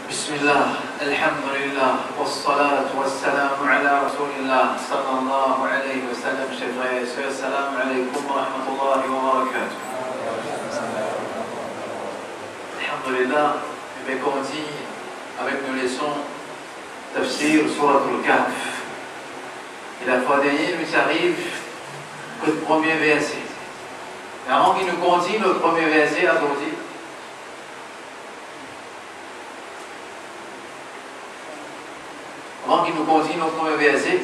بسم الله الحمد لله والصلاة والسلام على رسول الله صلى الله عليه وسلم. Chers frères et sœurs, salam alaykum wa rahmatullahi wa barakatuh. Alhamdulillah, je vais continuer avec nos leçons tafsir Surat al-Kahf. Et la fois dernière, il nous arrive que le premier verset. Et avant qu'il nous continue le premier verset, attendez. Avant qu'il nous continue notre premier verset,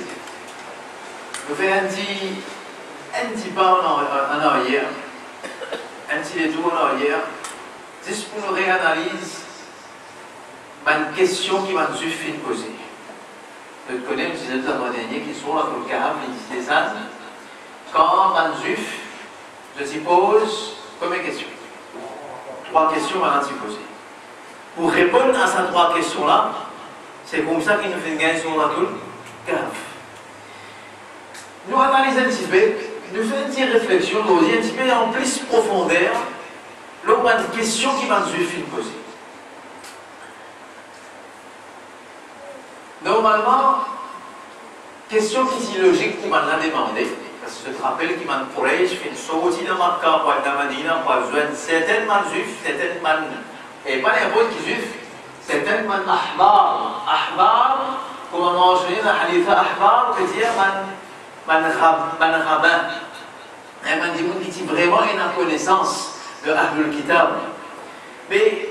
nous faisons un petit pas en arrière, un petit détour en arrière, juste pour nous réanalyser une question qui m'a suffi de poser. Vous connaissez, je disais la dernière, qui sont là pour le Kahf, les ça. Quand Manzuf, je t'y pose comme une question. Trois questions maintenant t'y poser. Pour répondre à ces trois questions-là, c'est comme ça qu'il nous fait gagner sur la tour Kahf. Nous analysons un petit peu, nous faisons une petite réflexion, nous disons un petit peu en plus profondeur, l'autre une question qui m'a suffi de poser. Normalement, question qui est logique qui m'a demandé, parce que je te rappelle qu'il m'a dit, je fais une sortie de Makkah, pour aller à Medina, pour joindre certaines manzufs, certaines man, et pas n'importe qui juif. Certains man ahbar, ahbar, comme on a mentionné dans le hadith ahbar, veut dire man rabbin. Et man dit qui vraiment une connaissance de Ahlul Kitab. Mais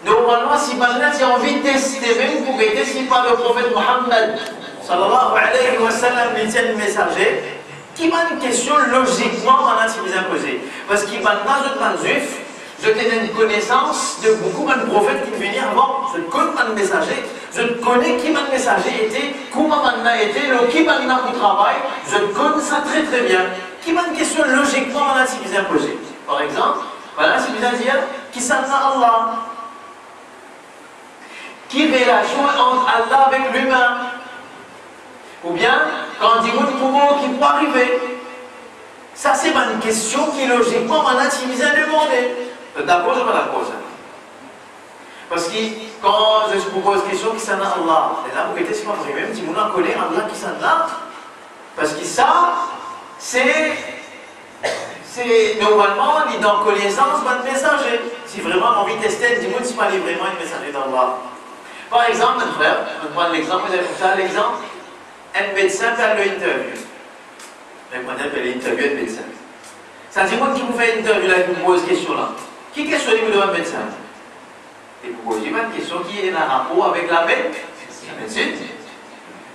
normalement, si man a envie de tester, même pour aider, si pas le prophète Mohammed, sallallahu alayhi wa sallam, le messager, qui m'a une question logiquement, on a posé. Parce qu'il m'a dans un man juif, je tenais une connaissance de beaucoup de prophètes qui venaient avant. Je connais mon messager. Je connais qui mon messager était, comment mon a été, qui m'a au travail. Je connais ça très très bien. Qui m'a une question logiquement, on a si bien posée. Par exemple, voilà si bien dire, qui s'en a Allah. Qui relation entre Allah avec l'humain. Ou bien, quand on dit qui peut arriver. Ça, c'est une question qui logiquement, on a si bien demandé. D'accord, je ne vais pas la poser. Parce que quand je vous pose une question qui s'en a Allah, et là, vous mettez ce que vous même, si vous en connaissez Allah qui s'en a, parce que ça, c'est normalement dans connaissance de messager. Si vraiment on a envie de tester, dis-moi si pas vraiment un messager d'Allah. Par exemple, mon frère, je vais prendre l'exemple, vous avez comme ça l'exemple, un médecin fait l'interview. Je vais prendre l'interview d'un médecin. Ça dit moi qui vous fait une interview là, qui vous pose cette question-là. Qui questionne vous devant un médecin? Et vous posez une question qui est en rapport avec la médecine.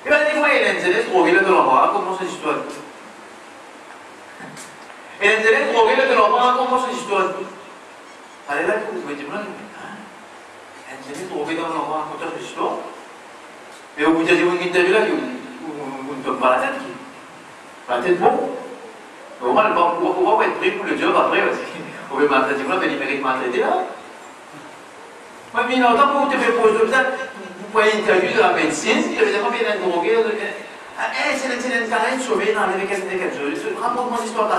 Et bien, des fois, il y a un zélé drogué de l'enfant, comment c'est l'histoire? Et un zélé drogué de l'enfant, comment c'est l'histoire? Allez là, vous pouvez dire, un zélé drogué de l'enfant, comment c'est l'histoire? Et vous dites, vous avez une interview là, vous ne tombez pas la tête. La tête bon. On va être pris pour le job après, parce que vous pouvez maltraiter, vous avez mérite maltraiter là. Mais bien longtemps, vous te faites poser comme ça, vous pouvez interview de la médecine, vous devez dire combien d'un drogué, c'est un carré sauvé dans les quelque chose. Raconte-moi l'histoire de la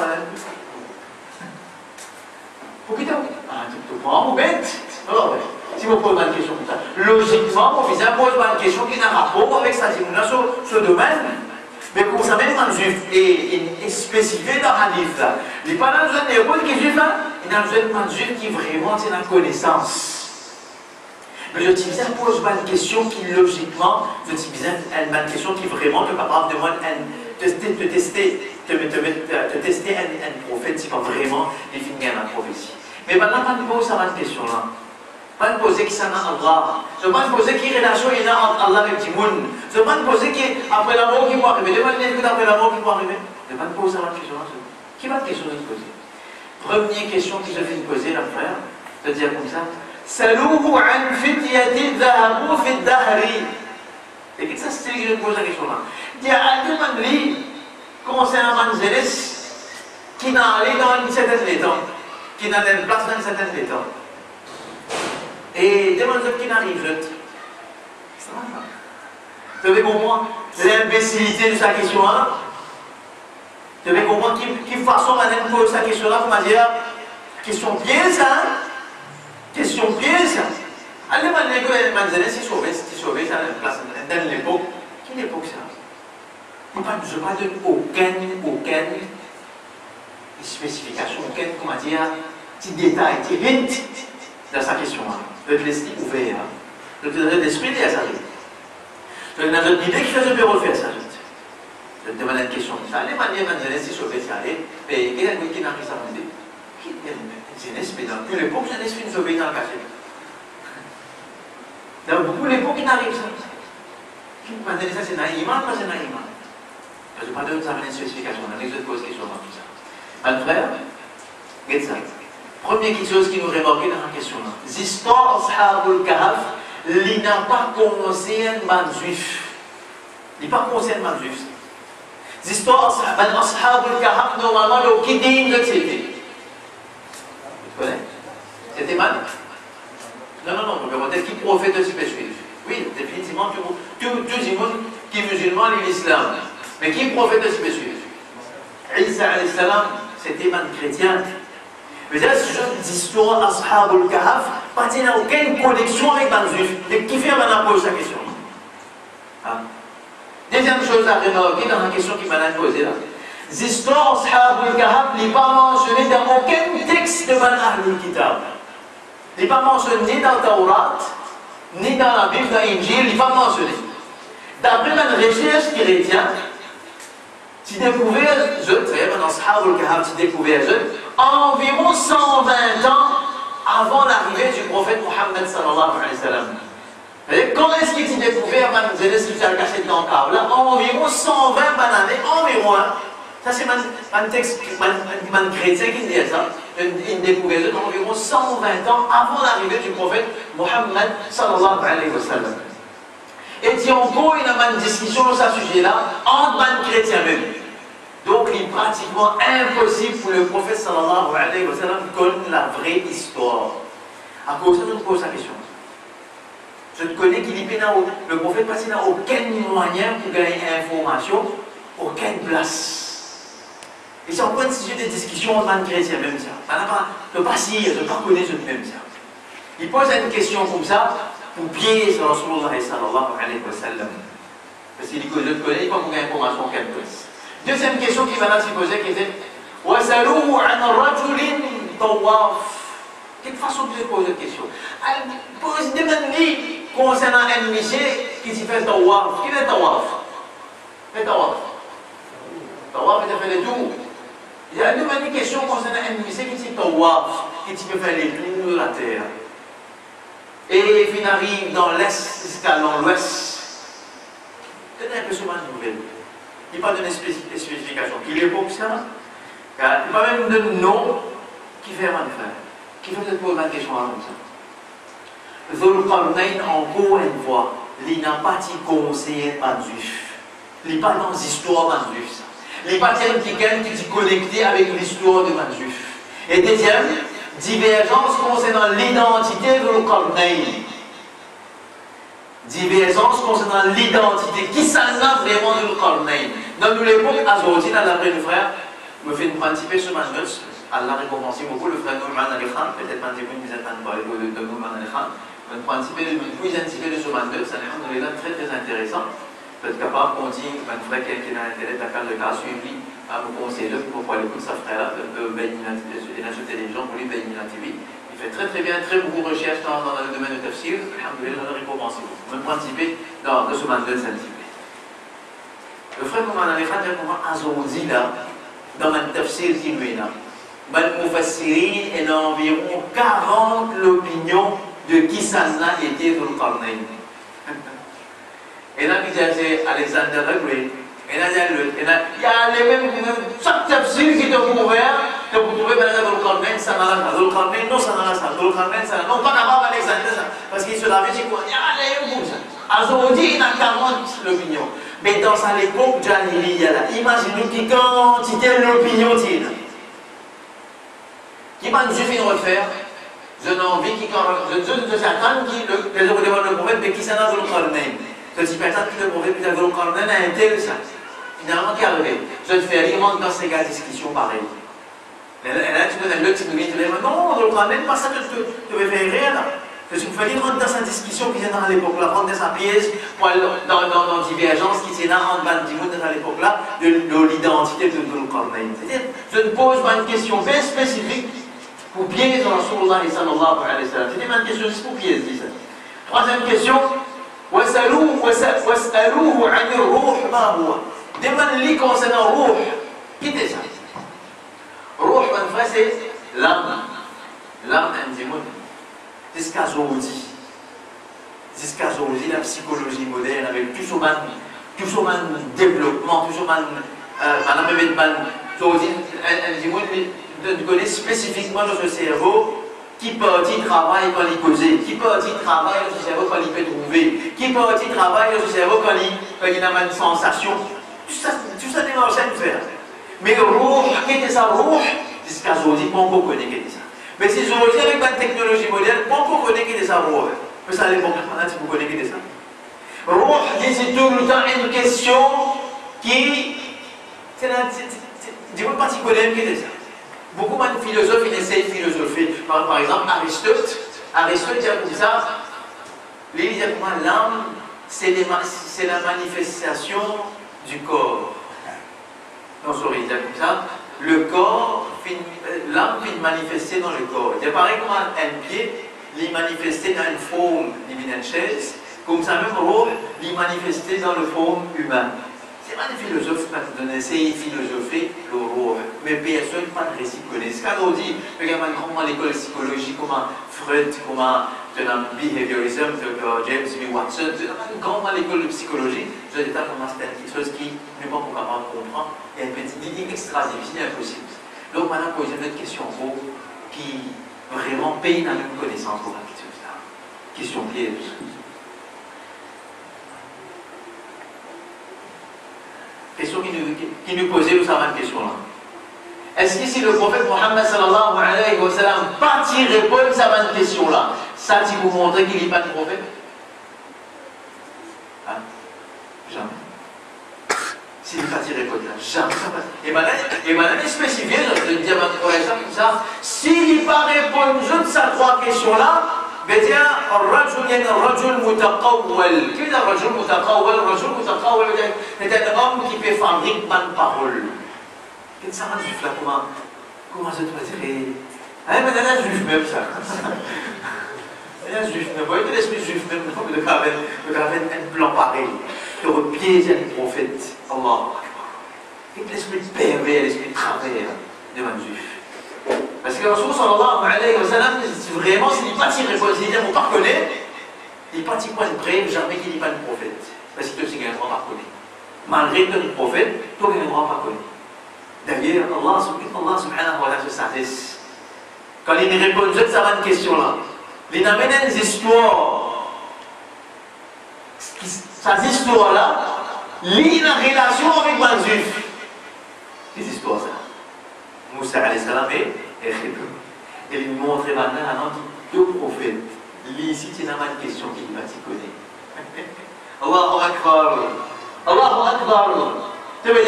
Pour quitter. Tu prends, vous bête. Alors, si vous posez une question comme ça, logiquement, vous posez une question qui n'a rapport avec ça, si vous avez ce domaine. Mais pour ça même un juif est spécifié dans un livre là. Il n'est pas dans un héros qui est juif là, il est dans un juif qui vraiment a une connaissance. Mais je dis ça pose une question qui logiquement, je dis une question qui vraiment est capable de tester un prophète si pas vraiment définir la prophétie. Mais maintenant quand on pose cette question là, pas me poser qui s'en a Allah. Je ne vais pas me poser qui relation il y a entre Allah avec le monde. Je ne vais pas me poser qui après la mort qui va arriver. Je ne vais pas me dire après la mort qui va arriver. Je ne vais pas me poser la question. Qui va te question de poser? Première question que je vais me poser, là, frère, je vais dire comme ça. Salouhu an fityati dhahabu fi dahri. Et qu'est-ce que c'est que je pose la question là? Il y a un demande concernant Manzeles qui n'a allé dans une certaine étang, qui n'a une place dans une certaine étang. Et demande qui n'arrive, ça va. Vous avez compris l'imbécilité de sa question là? Vous avez compris quelle façon on pose sa question là, comment dire? Question piège, hein? Question piège. Allez, si sauvé, ça a une place dans l'époque. Quelle époque ça? Je ne donne aucune spécification, aucun, comment dire, petit détail, petit hint dans sa question. Je te laisse ouvert. Je te donne l'esprit à sa vie. Je te donne une idée qui fait le bureau faire ça. Je te demande une question. Ça allait manier si sauvé, ça allait. Mais il y a quelqu'un qui n'a pas ça. Jeunesse, mais dans toute l'époque, jeunesse fait une sauvé dans le cachet. Dans beaucoup d'époques, il n'arrive ça. Maintenant, ça c'est naïman, pas c'est naïman. Je ne vais pas donner une spécification, on a des autres causes qui sont dans tout ça. Mon frère, regarde ça. Première chose qui nous remarque dans la question là. L'histoire d'Ashabul Kahf, il n'a pas concerné les juifs. Il n'a pas concerné les juifs. L'histoire d'Ashabul Kahf, normalement, le qui dit que c'était. Tu connais? C'était mal? Non, on peut dire qui prophète aussi juif. Oui, définitivement, tout le monde qui est musulman, il est l'islam. Mais qui prophète aussi juif? Isa alayhi salam, c'était un chrétien. Mais là, ce genre d'histoire, Ashabul Kahf, il n'y a aucune connexion avec les juifs. Mais qui fait maintenant poser sa question? Deuxième chose à remarquer dans la question qui m'a posée là. L'histoire Ashabul Kahf n'est pas mentionnée dans aucun texte de Ahlul Kitab. Il n'est pas mentionné ni dans le Taurat, ni dans la Bible, dans l'Injil, il n'est pas mentionné. D'après ma recherche chrétienne, tu découvres, dans Ashabul Kahf, tu découvres environ 120 ans avant l'arrivée du prophète Mohammed sallallahu alayhi wa sallam. Quand est-ce qu'il s'est découvert, je laisse qui s'est caché dans le câble là, environ 120 années, environ. Ça c'est un texte, un chrétien qui dit ça. Il découvert environ 120 ans avant l'arrivée du prophète Mohammed sallallahu alayhi wa sallam. Et il y a encore une discussion sur ce sujet-là entre les chrétiens même. Donc il est pratiquement impossible pour le prophète sallallahu alayhi wa sallam de connaître la vraie histoire. À cause de ça, je me pose la question. Je ne connais qu'il le prophète parce qu'il n'a aucun moyen pour gagner information, aucune place. Et c'est encore un sujet de discussion entre les chrétiens même ça. Ça n'a pas si, je ne pas connaître même ça. Il pose une question comme ça pour piéger sur Rasulullah sallallahu alayhi wa sallam. Parce qu'il dit que je ne connais pas pour gagner information aucune place. Deuxième question qui va se poser qui était وَسَلُوهُ عَنَ رَجُلٍ طَوَّافٍ. Quelle façon de poser cette question? Elle pose des demande concernant un monsieur qui s'y fait tawaf. Qui est tawaf? Fait tawaf. Tawaf, il fait les tours. Il y a une question concernant un monsieur qui s'y fait tawaf, qui s'y peut faire les tours de la terre. Et il arrive dans l'est jusqu'à l'ouest. C'est un peu souvent une nouvelle. Il n'y a pas de spécification. Qui l'époque ça? Il n'y a pas même de nom qui fait un frère. Qui fait peut-être poser la question comme ça. Dhul Qarnayn, encore une fois, il n'a pas de conseiller de juif. Il n'est pas dans l'histoire de juif. Il n'est pas quelqu'un qui est connecté avec l'histoire de juif. Et deuxième, divergence concernant l'identité de Dhul Qarnayn. Divergence concernant l'identité. Qui s'en a vraiment Dhul Qarnayn? Dans l'époque, Azawadi, dans l'après le frère, me fait participer sur ma note. Allah récompense beaucoup le frère Nouman Ali Khan, peut-être un début de parler de Nouman Ali Khan. On participer de plus anticiper de ce mandat, ça est très très intéressant. Peut-être capable qu'on dit, un frère qui est dans l'intérêt, d'accord, le cas suivi, à vous conseiller pour pouvoir écouter sa frère-là, de la télévision pour lui bénir la TV. Il fait très très bien, très beaucoup de recherches dans le domaine de tafsir. Alhamdoulilah, on a récompensé. On va participer dans ce mandat scientifique. Le frère Nouman Ali Khan, comment Azawadi là, dans un tafsir qui lui est là. Mal Mufassirin est environ 40 l'opinion de qui ça a été Dhul Qarnayn. Et là, c'est Alexander the Great. Et là, il y a les mêmes, chaque tafsir qui te couvert, tu peux trouver Dhul Qarnayn, ça n'a pas. Dhul Qarnayn, non, ça n'a pas. Dhul Qarnayn, ça n'a pas. Non, pas capable Alexander, ça. Parce qu'il se l'avait dit quoi? Il y a les mêmes. Azawadi, il a 40 l'opinion. Mais dans l'époque, Jahiliya, imaginez qui quantité l'opinion qu'il a. Qui m'a dit de refaire, je n'ai envie qui je j'attends qui le demande le prophète, mais qui s'en a Dhul Qarnayn. Je dis personne qui le prophète, puis Dhul Qarnayn a été ça. Finalement, qui est arrivé? Je te fais rire dans ces gars discussions pareilles. Et là, tu me donnes le petit de non, Dhul Qarnayn, pas ça que tu veux faire rire là. Parce qu'il fallait rentrer dans cette discussion qui était dans l'époque là, rentrer dans sa pièce, dans divergence qui était dans l'époque là, de l'identité de Dhul-Qarnayn. C'est-à-dire, je ne pose pas une question bien spécifique pour piéger Rasulullah sallallahu alayhi wa sallam. C'était ma question juste pour piéger, dit ça. Troisième question, وَاسْأَلُوهُ عَنِ الرُّوحِ مَا هُوَ. Demande-lui concernant Ruh. Qui est ça? Ruh, en fait, c'est l'âme. L'âme indimone. Jusqu'à aujourd'hui, la psychologie moderne, avec tout son développement, tout son de connaître spécifiquement notre cerveau, qui partie travaille quand il cause, qui partie travaille dans ce cerveau quand il peut trouver, qui partie travaille dans ce cerveau quand il a une sensation. Tout ça n'est pas de faire. Mais le Ruh, qui était ça, Ruh, jusqu'à aujourd'hui, on ne connaît qui était ça. Mais si aujourd'hui, avec la technologie moderne, on connaît qui était ça, Ruh. Mais ça, les bons, si vous connaissez qui était ça. Ruh, c'est tout le temps une question qui. Je ne sais pas si vous connaissez qui était ça. Beaucoup de philosophes, ils essayent de philosopher. Par exemple, Aristote dit comme ça, il dit comment l'âme, c'est la manifestation du corps. Non, sorry, il dit comme ça, le corps, l'âme finit manifester dans le corps. Il apparaît comme un pied, il manifesté dans une forme d'une chaise, comme ça même, il manifesté dans la forme humaine. C'est pas des philosophes qui ont essayé de philosopher le rôle, mais personne pas de récit connaît. Ce qu'on dit, regarde comment l'école de psychologie, comment Freud, comment behaviorism, James B. Watson, comment l'école de psychologie, je dis comment c'est quelque chose qui n'est pas capable de comprendre, et un petit extra difficile, impossible. Donc maintenant, poser une autre question qui vraiment paye dans une connaissance pour la question là. Question piège. Question qui nous posait, nous savons une question là. Est-ce que si le prophète Mohammed sallallahu alayhi wa sallam partit répondre à cette question là, ça tu vous montrer qu'il n'est pas de prophète? Hein? Jamais. S'il n'est pas tiré répondre là, jamais. Et maintenant, il spécifie, je vais dire par exemple comme ça, s'il n'est pas répondu à ces trois questions là, بدي الرجل يعني الرجل متقول كيف الرجل متقول c'est un homme qui peut fabriquer une parole. Qu'est-ce que ça juif là, comment je dois dire, mais là juif même ça, là juif même, vous voyez l'esprit juif même de faire un plan pareil pour piéger un prophète. Allah, l'esprit pervers, l'esprit travers de un juif. Parce que Rasul sallallahu alayhi wa sallam, vraiment, s'il n'est pas tiré pour se dire, on ne pas reconnaître, il n'est pas tiré pour être bref, jamais qu'il n'est pas un prophète. Parce que tu ne pas reconnaître. Malgré que tu es un prophète, tu ne pas reconnaître. D'ailleurs, Allah subhanahu wa ta'ala se sagesse. Quand il répond à cette question-là, il amène des histoires. Ces histoires-là, il a une relation avec les juifs. Ces histoires-là. Moussa alayhi salam et Khidr. Et il montre maintenant deux prophètes. Lui, ici, tu n'as pas de question qu'il va t'y connaître. Allahu Akbar. Allahu Akbar. Tu veux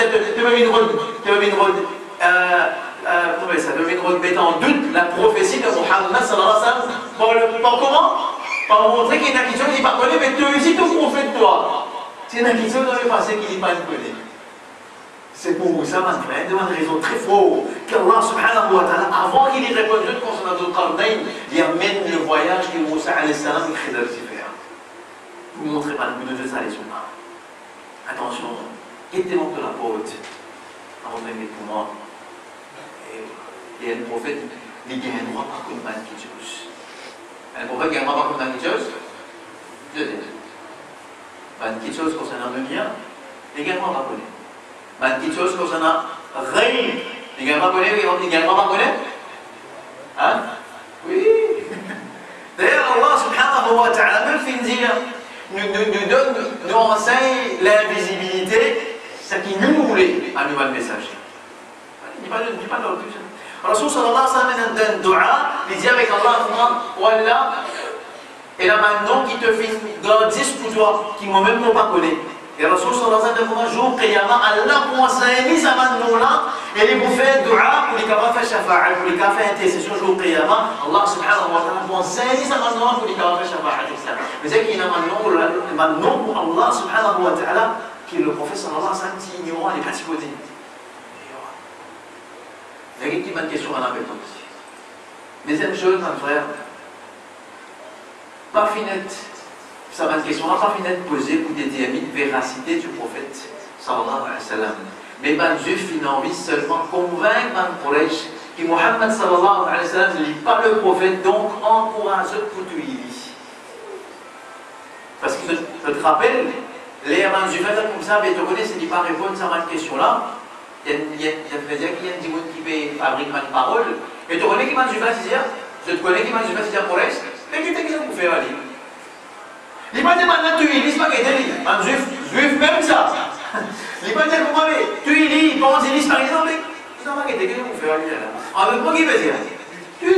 une route mettre en doute la prophétie de Muhammad sallallahu alayhi wa sallam. Par comment? Par montrer qu'il y a une question qu'il n'est pas connu, mais tu es ici ton prophète, toi. C'est une question dans le passé qu'il n'est pas connu. C'est pour vous ça, mon frère, de une raison très forte, qu'Allah subhanahu wa ta'ala, avant qu'il ait répondu concernant Dhul-Qarnayn, il amène le voyage que Moussa alayhi salam et Khidr s'y faire. Vous montrez pas le but de ça, les humains. Attention, quittez-moi de la porte, avant de mettre pour moi. Et un prophète, il y a un droit par contre de quelque chose. Un prophète, il y a un droit par contre de quelque chose. Quelque chose concernant le mien, également pas connu. Quelque chose concernant Ghaïb, également pas connu, également pas connu. Hein? Oui. D'ailleurs, Allah subhanahu wa ta'ala, même nous enseigne l'invisibilité, ce qui nous voulait à nous le message. Il n'y a pas de plus. Rasul sallallahu alayhi wa sallam dans un dua, il dit avec Allah, Wallah, et là maintenant qui te fait grandir pour toi, qui moi-même n'ont pas connu. Et Rasul sallallahu alayhi wa sallam, jour Qiyamah, Allah pour enseigner ça maintenant là, Et les vous faire dua pour les capables de faire shafa'a, pour les capables de faire intercession jour au qiyamah, Allah subhanahu wa ta'ala pour enseigner ça maintenant pour les capables de faire shafa'a, etc. Mais c'est qu'il y a maintenant pour Allah subhanahu wa ta'ala, qui est le prophète sallallahu alayhi wa sallam, qui ignorant les catégories. Il y a une petite question à la bête aussi. Deuxième chose, mon frère, pas finette, ça va une question, pas finette posée pour déterminer la véracité du prophète sallallahu alayhi wa sallam. Mais ben juif, il a envie seulement convaincre ben Quraysh que Muhammad sallallahu alayhi wa sallam n'est pas le prophète, donc encourage pour tout il dit. Parce que je te rappelle, les ben juifs comme ça, mais tu connais, c'est pas répondre à cette question-là. Il y a des gens qui veulent fabriquer une parole. Et tu connais qui m'a dit je te connais qui m'a dit Quraysh, mais qui t'es pour faire aller? Il m'a dit maintenant tu il dit pas qu'il est un juif même ça. Il m'a dit comment tu il dit pense il dit par exemple mais tu n'as pas qu'il est pour faire aller là. Avec moi qui veut dire tu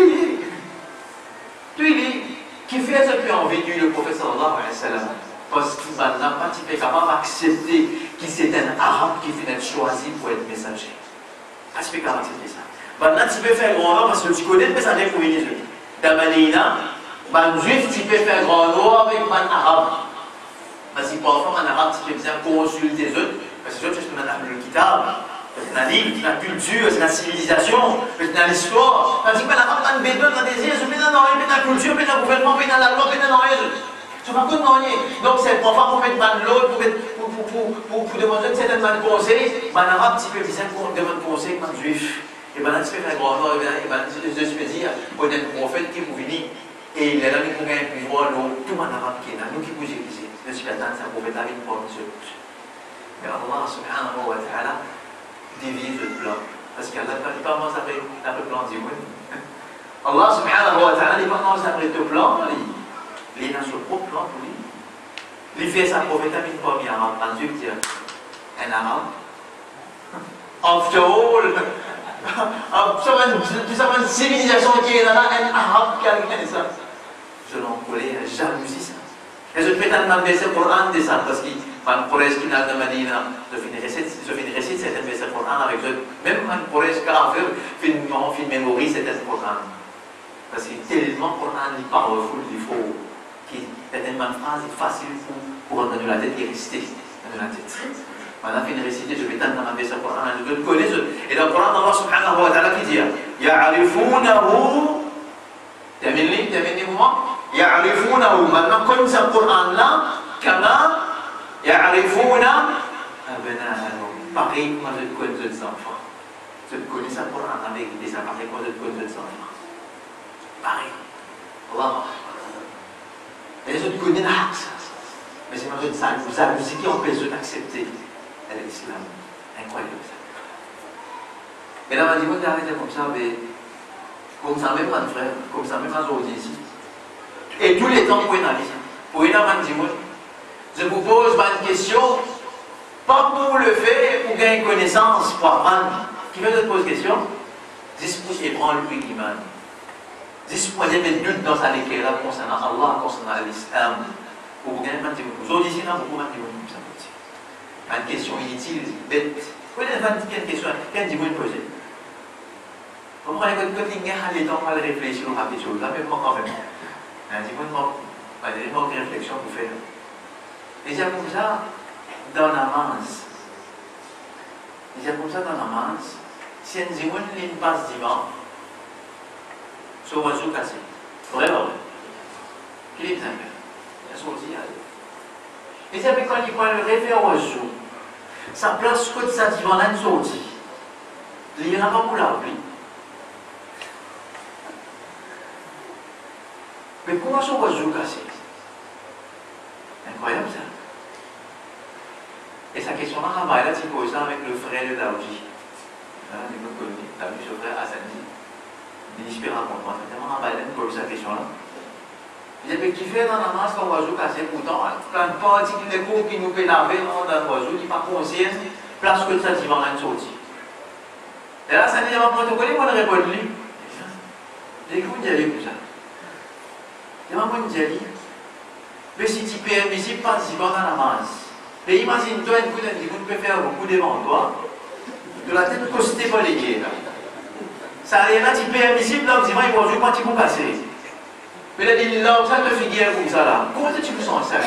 il dit qui fait ce que envie du le prophète sallallahu alayhi wa sallam parce qu'il n'a pas été capable d'accepter qu'il c'est un arabe qui finit choisi pour être messager. Pas capable d'accepter ça. Maintenant, tu peux faire grand nom parce que tu connais le messager pour venir. Dans Malina, un juif, tu peux faire grand nom avec un arabe. Parce que parfois, un arabe, tu peux bien consulter les autres. Parce que les autres, c'est le kitab, c'est un livre, c'est la culture, c'est la civilisation, c'est l'histoire. Tandis qu'un arabe, un bédouin, un désir, c'est dans la culture, dans le gouvernement, dans la loi, dans la raison. Tu ne vas pas demander. Donc, c'est parfois pour mettre l'autre, pour demander certains conseils, un arabe, tu peux bien demander conseil comme un juif. Et maintenant, tu fais un grand nom, et maintenant, je peux dire, pour être un prophète qui vous venir, et il est là, nous pouvons gagner plus voir tout le monde arabe qui est là, nous qui vous élisez. Je suis attendre, c'est un prophète avec pour nous. Mais Allah subhanahu wa ta'ala divise le plan. Parce qu'Allah n'est pas dans le plan du monde. Allah subhanahu wa ta'ala n'est pas dans le plan, il est dans son propre plan pour lui. Il fait sa prophète avec pour un arabe, un Dieu qui dit, un arabe. After all, tu sais, une civilisation qui est là, un arabe qui a gagné ça. Je l'en connais, jalousie ça. Et je peux t'en verser le Coran de ça, parce que un Quraysh qui n'a de Madina, je fais une récite certains versets le Coran avec eux. Même un Quraysh qui a fait une mémoire, certains Coran. Parce que tellement le Coran est powerful, il faut qu'il y ait une phrase facile pour rentrer dans la tête et rester dans la tête. Maintenant, fin de réciter, je vais t'en demander ce Coran, je le connais. Et dans le Coran, Allah subhanahu wa ta'ala qui dit Ya'arifunahu, t'as moi Ya'arifunahu, maintenant, comme ce Coran-là, Kama Ya'arifuna Abna'ahum. Pareil, moi je connais les enfants. Je connais ce Coran avec des appareils, moi je connais les enfants. Pareil. Allah. Et je connais la mais c'est une jalousie qui empêche d'accepter l'islam. Incroyable ça. Et là, on m'a dit, vous arrêtez comme ça, mais comme ça, même un frère, comme ça, même un autre ici. Et tous les temps, pour une année, pour une année, je vous pose une question, pas pour le faire, pour gagner connaissance, pour apprendre. Qui veut te poser une question? 10 pouces ébranle le iman. 10 points de doute dans sa éclairage concernant Allah, concernant l'islam. Pour gagner un petit peu. Vous autres ici, là, beaucoup de ça. Une question inutile, bête. Vous voyez, une question, qu'est-ce que vous posez? Vous comprenez que quand il y a les temps, on va réfléchir aux rapides choses, là, mais pas quand même. Il y a une réflexion pour faire. Et c'est comme ça dans la masse. Et c'est comme ça dans la masse. Si un dimanche, il passe dimanche, sur un oiseau cassé. Vraiment. Qui est bien? Il y a sorti. Et c'est quand il prend le référent oiseau. Sa place que ça dit dans la sortie. Il n'y en a pas pour l'appeler. Mais comment ce oiseau cassé? Incroyable ça. Et sa question-là, là, tu poses ça avec le frère de Daoudi. Daoudi, ce frère Hassani. Il dit, je peux raconter moi. Tellement il pose sa question-là. Il dit, qui fait dans la masse comme oiseau cassé, pourtant, quand une partie qui nous fait laver dans l'oiseau, qui n'est pas conscient, place que ça dit dans la sortie. Et là, ça dit, il va protocoler, moi, le répondre lui. J'ai écouté une dialogue comme ça. Il va prendre une dialogue. Mais si tu es invisible, participant dans la masse. Et imagine-toi, une coup d'un peut faire beaucoup devant toi. de la tête costée pas les gars. Ça a rien à dire permissible, là, on dit, il va jouer quand ils vont passer. Mais là, il là, ça te figure comme ça là. Comment est-ce que tu me sens ça?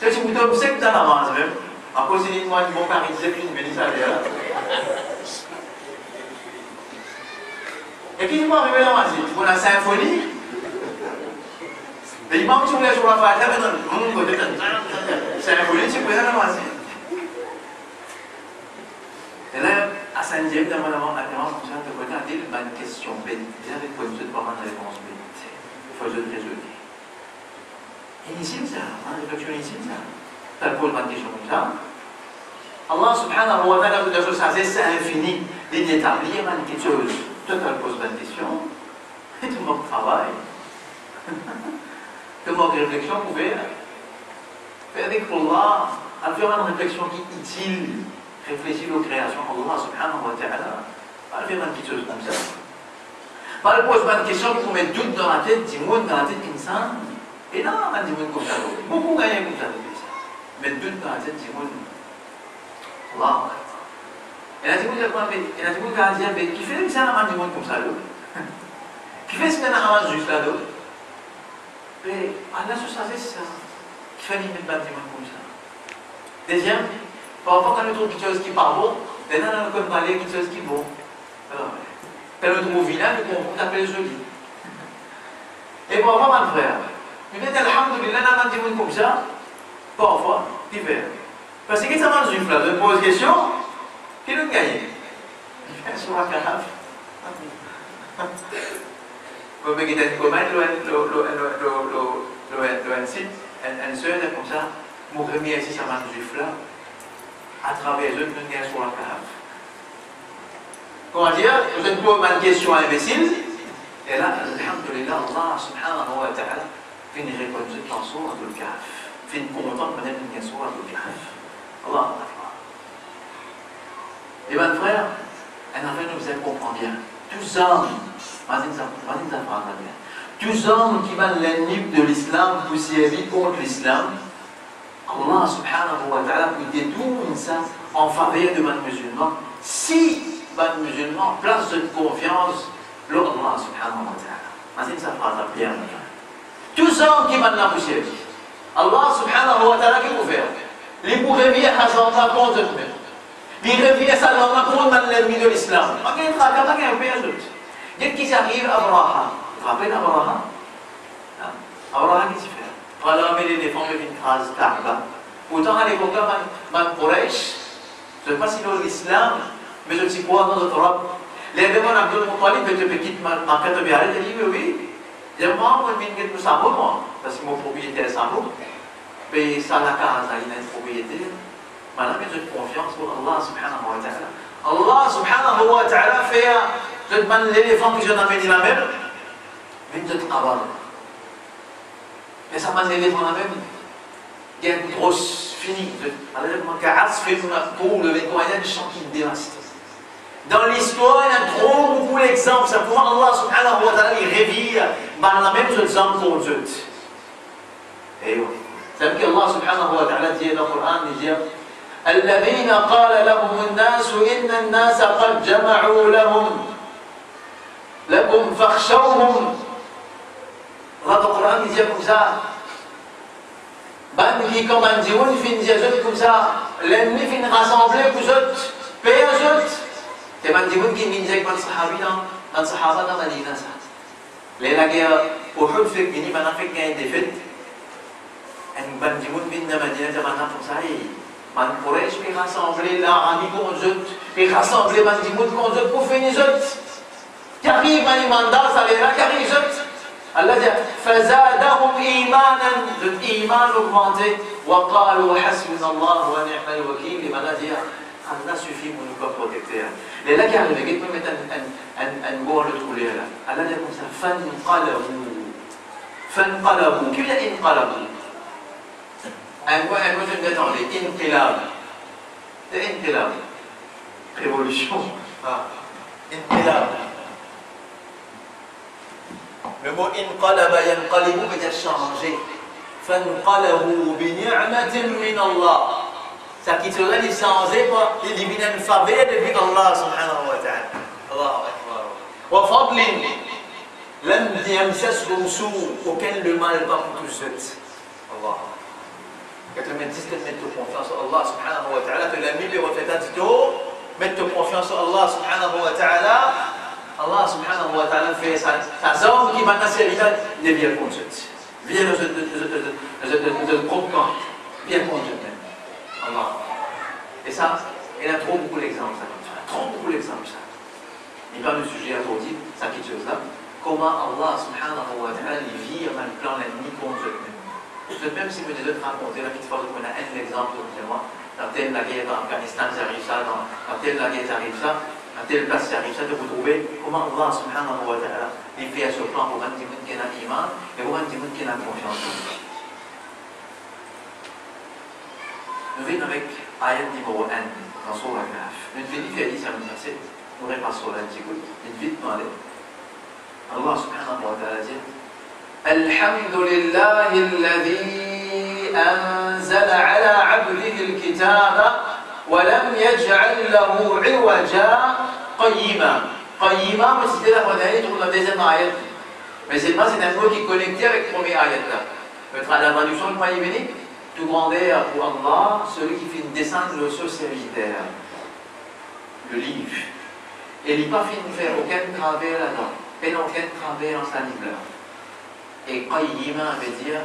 Tu me donnes sec dans la main, même. À cause de moi, ils vont pariser, c'est une bénisse à l'air. Et puis, ils vont arriver dans la main, pour la symphonie. Mais l'imam qui voulait jouer la fête, c'est un volet, tu peux aller dans la main. Et là, à Saint-Dieu, comme ça, tu peux regarder une question, déjà avec quoi tu pas une réponse, il faut que je résoudre. Inutile ça, réflexion inutile ça. Tu poses une question comme ça. Allah subhanahu wa ta'ala, de sa sagesse infinie, d'établir quelque chose. Toi, tu poses une question, et tu manques de travail. Tu manques de réflexion ouverte. Fais avec Allah, à faire une réflexion qui est utile. Réfléchir aux créations d'Allah subhanahu wa ta'ala. Pas faire une petite chose comme ça. Pas le pose une question qui vous met doute dans la tête, du monde dans la tête d'insan. Et non, on dit comme ça. Beaucoup gagnent comme ça. Mais doute dans la tête du monde. Allah. Et là, il y a des gens qui disent, qui fait ça dans le monde comme ça? Qui fait ce qu'on a juste là? Mais Allah se savait ça. Qui fait limite dans le monde comme ça? Deuxième, parfois, quand on trouve quelque chose qui n'est pas bon, maintenant, on peut parler quelque chose qui est bon. Quand on trouve vilain, on appelle joli. Et parfois, mon frère, peut-être, alhamdoulilah, on a des gens comme ça, parfois, divers. Parce que ça m'a juif là, je pose question, qui l'a gagné? Sur la carafe. Vous pouvez dire comment le site, un seul comme ça, mon premier ici, ça m'a juif là. À travers eux, nous gagnons sur la carafe. Comment dire? Vous êtes pour une question imbécile. Et là, alhamdulillah, Allah subhanahu wa ta'ala fait une réponse de chanson à le carafe. Fait une content de une question à le carafe. Allah Akbar. Et bien, frère, un affaire nous comprend bien. Tous hommes, tous hommes qui valent l'ennemi de l'islam pour servir contre l'islam, Allah subhanahu wa ta'ala peut détourner ça en faveur de man musulman si man musulman place de confiance dans Allah subhanahu wa ta'ala. Imagine ça phrase à bien. Tous hommes qui valent la poussière, Allah subhanahu wa ta'ala qui vous fait. Les bourreviers Hassan contre eux. Les bourreviers Salman contre l'ennemi de l'islam. Il y a un peu d'autres. Dès qu'ils arrivent à Abraham, vous vous rappelez d'Abraham? Abraham qui s'y fait. Voilà, mais l'éléphant met une phrase Kaaba. Pourtant, à l'époque-là, man Quraysh, je ne sais pas si c'est l'islam, mais je ne sais quoi dans notre Europe. Les démons Abdul Muttalib, je te quitte ma carte de biarrête, il dit oui. Il y a moi, je viens de Samou, moi, parce que mon propriétaire est Samou. Mais ça, la casa, il a une propriété. Maintenant, j'ai confiance pour Allah subhanahu wa ta'ala. Allah subhanahu wa ta'ala fait, je demande l'éléphant que je n'amène la mer, mais je te travaille. Mais ça m'a élevé dans la même. Il y a une grosse finie. Alors, je fait pour le vécoyen du chant qui me dévaste. Dans l'histoire, il y a trop beaucoup d'exemples. C'est pour Allah subhanahu wa ta'ala, il réville dans la même exemple pour Dieu. Et oui. C'est ce qu'Allah subhanahu wa ta'ala dit dans le Coran, il dit الذين قال لهم الناس إن الناس قد جمعوا لكم فاخشوهم. Dans le Coran, il dit comme ça. Ben, qui commande Dieu, il fait une comme ça. L'ennemi fait rassembler vous autres, payer aux autres. Et ben, Dieu qui m'a dit que les Sahabi dans Sahaba dans Madina. La guerre, au Hud fait qu'il y a une défaite. Et ben, Dieu vient de Madina, c'est maintenant comme ça. Man Quraysh fait rassembler l'armée contre eux, fait rassembler man Dieu contre eux pour finir les autres. Qui arrive à l'imandar, ça les là, qui arrive les autres. Allah dit فزادهم إيمانا l'Iman augmenté وقالوا حسبنا الله ونعم الوكيل. Les malades disent Allah suffit pour nous protéger. Les là qui arrivent, ils peuvent mettre un mot à le trouver là. Allah dit comme ça فانقلبوا. Qui veut dire انقلبوا? Un mot je me attendez, inqilab. C'est inqilab. Révolution. Inqilab. Le mot inqalaba yanqalibu veut dire changer. Fanqalabu bi ni'matin min Allah. Ça qui serait les changer pour éliminer une faveur depuis Allah subhanahu wa ta'ala. Allahu Akbar. Wa fadlin lam yamsashu su, aucun le mal pas pour tous êtes. Allah. Quand le médecin met confiance en Allah subhanahu wa ta'ala, que l'ami lui reflète un tout, mettre confiance en Allah subhanahu wa ta'ala, Allah subhanahu wa ta'ala fait sa zone qui va nasser il est bien content. Viens de comprendre, bien content. Allah. Et ça, il a trop beaucoup d'exemples, ça. Trop beaucoup d'exemples, ça. Il parle du sujet à dit, ça quelque chose là. Comment Allah subhanahu wa ta'ala vit en même plan l'ennemi contre eux. Même si vous devez raconter la petite fois qu'on a un exemple de moi, dans telle la guerre en Afghanistan, j'arrive ça, dans telle la guerre, j'arrive ça, dans telle place, j'arrive ça, de vous trouver comment Allah subhanahu wa ta'ala il fait à ce plan pour un petit monde qui a l'iman et pour un petit monde qui a confiance. Nous venons avec ayat numéro 1 dans Surah Al-Kahf. Nous venons faire ça, nous repassons là, nous vite parler. Allah subhanahu wa ta'ala dit الحمد لله الذي أنزل على عبده الكتاب ولم يجعل له عوجا قيما. قيما, mais c'était la première ayat, on a la deuxième ayat. Mais c'est un mot qui est connecté avec la première ayat là. Mettre à la traduction de Maï béni, tout grandeur pour Allah, celui qui fait une descente de ce serviteur. Le livre. Et il n'a pas fait de faire aucun travers là-dedans. Et aucun travers dans sa livre là. Et Qayyima veut dire,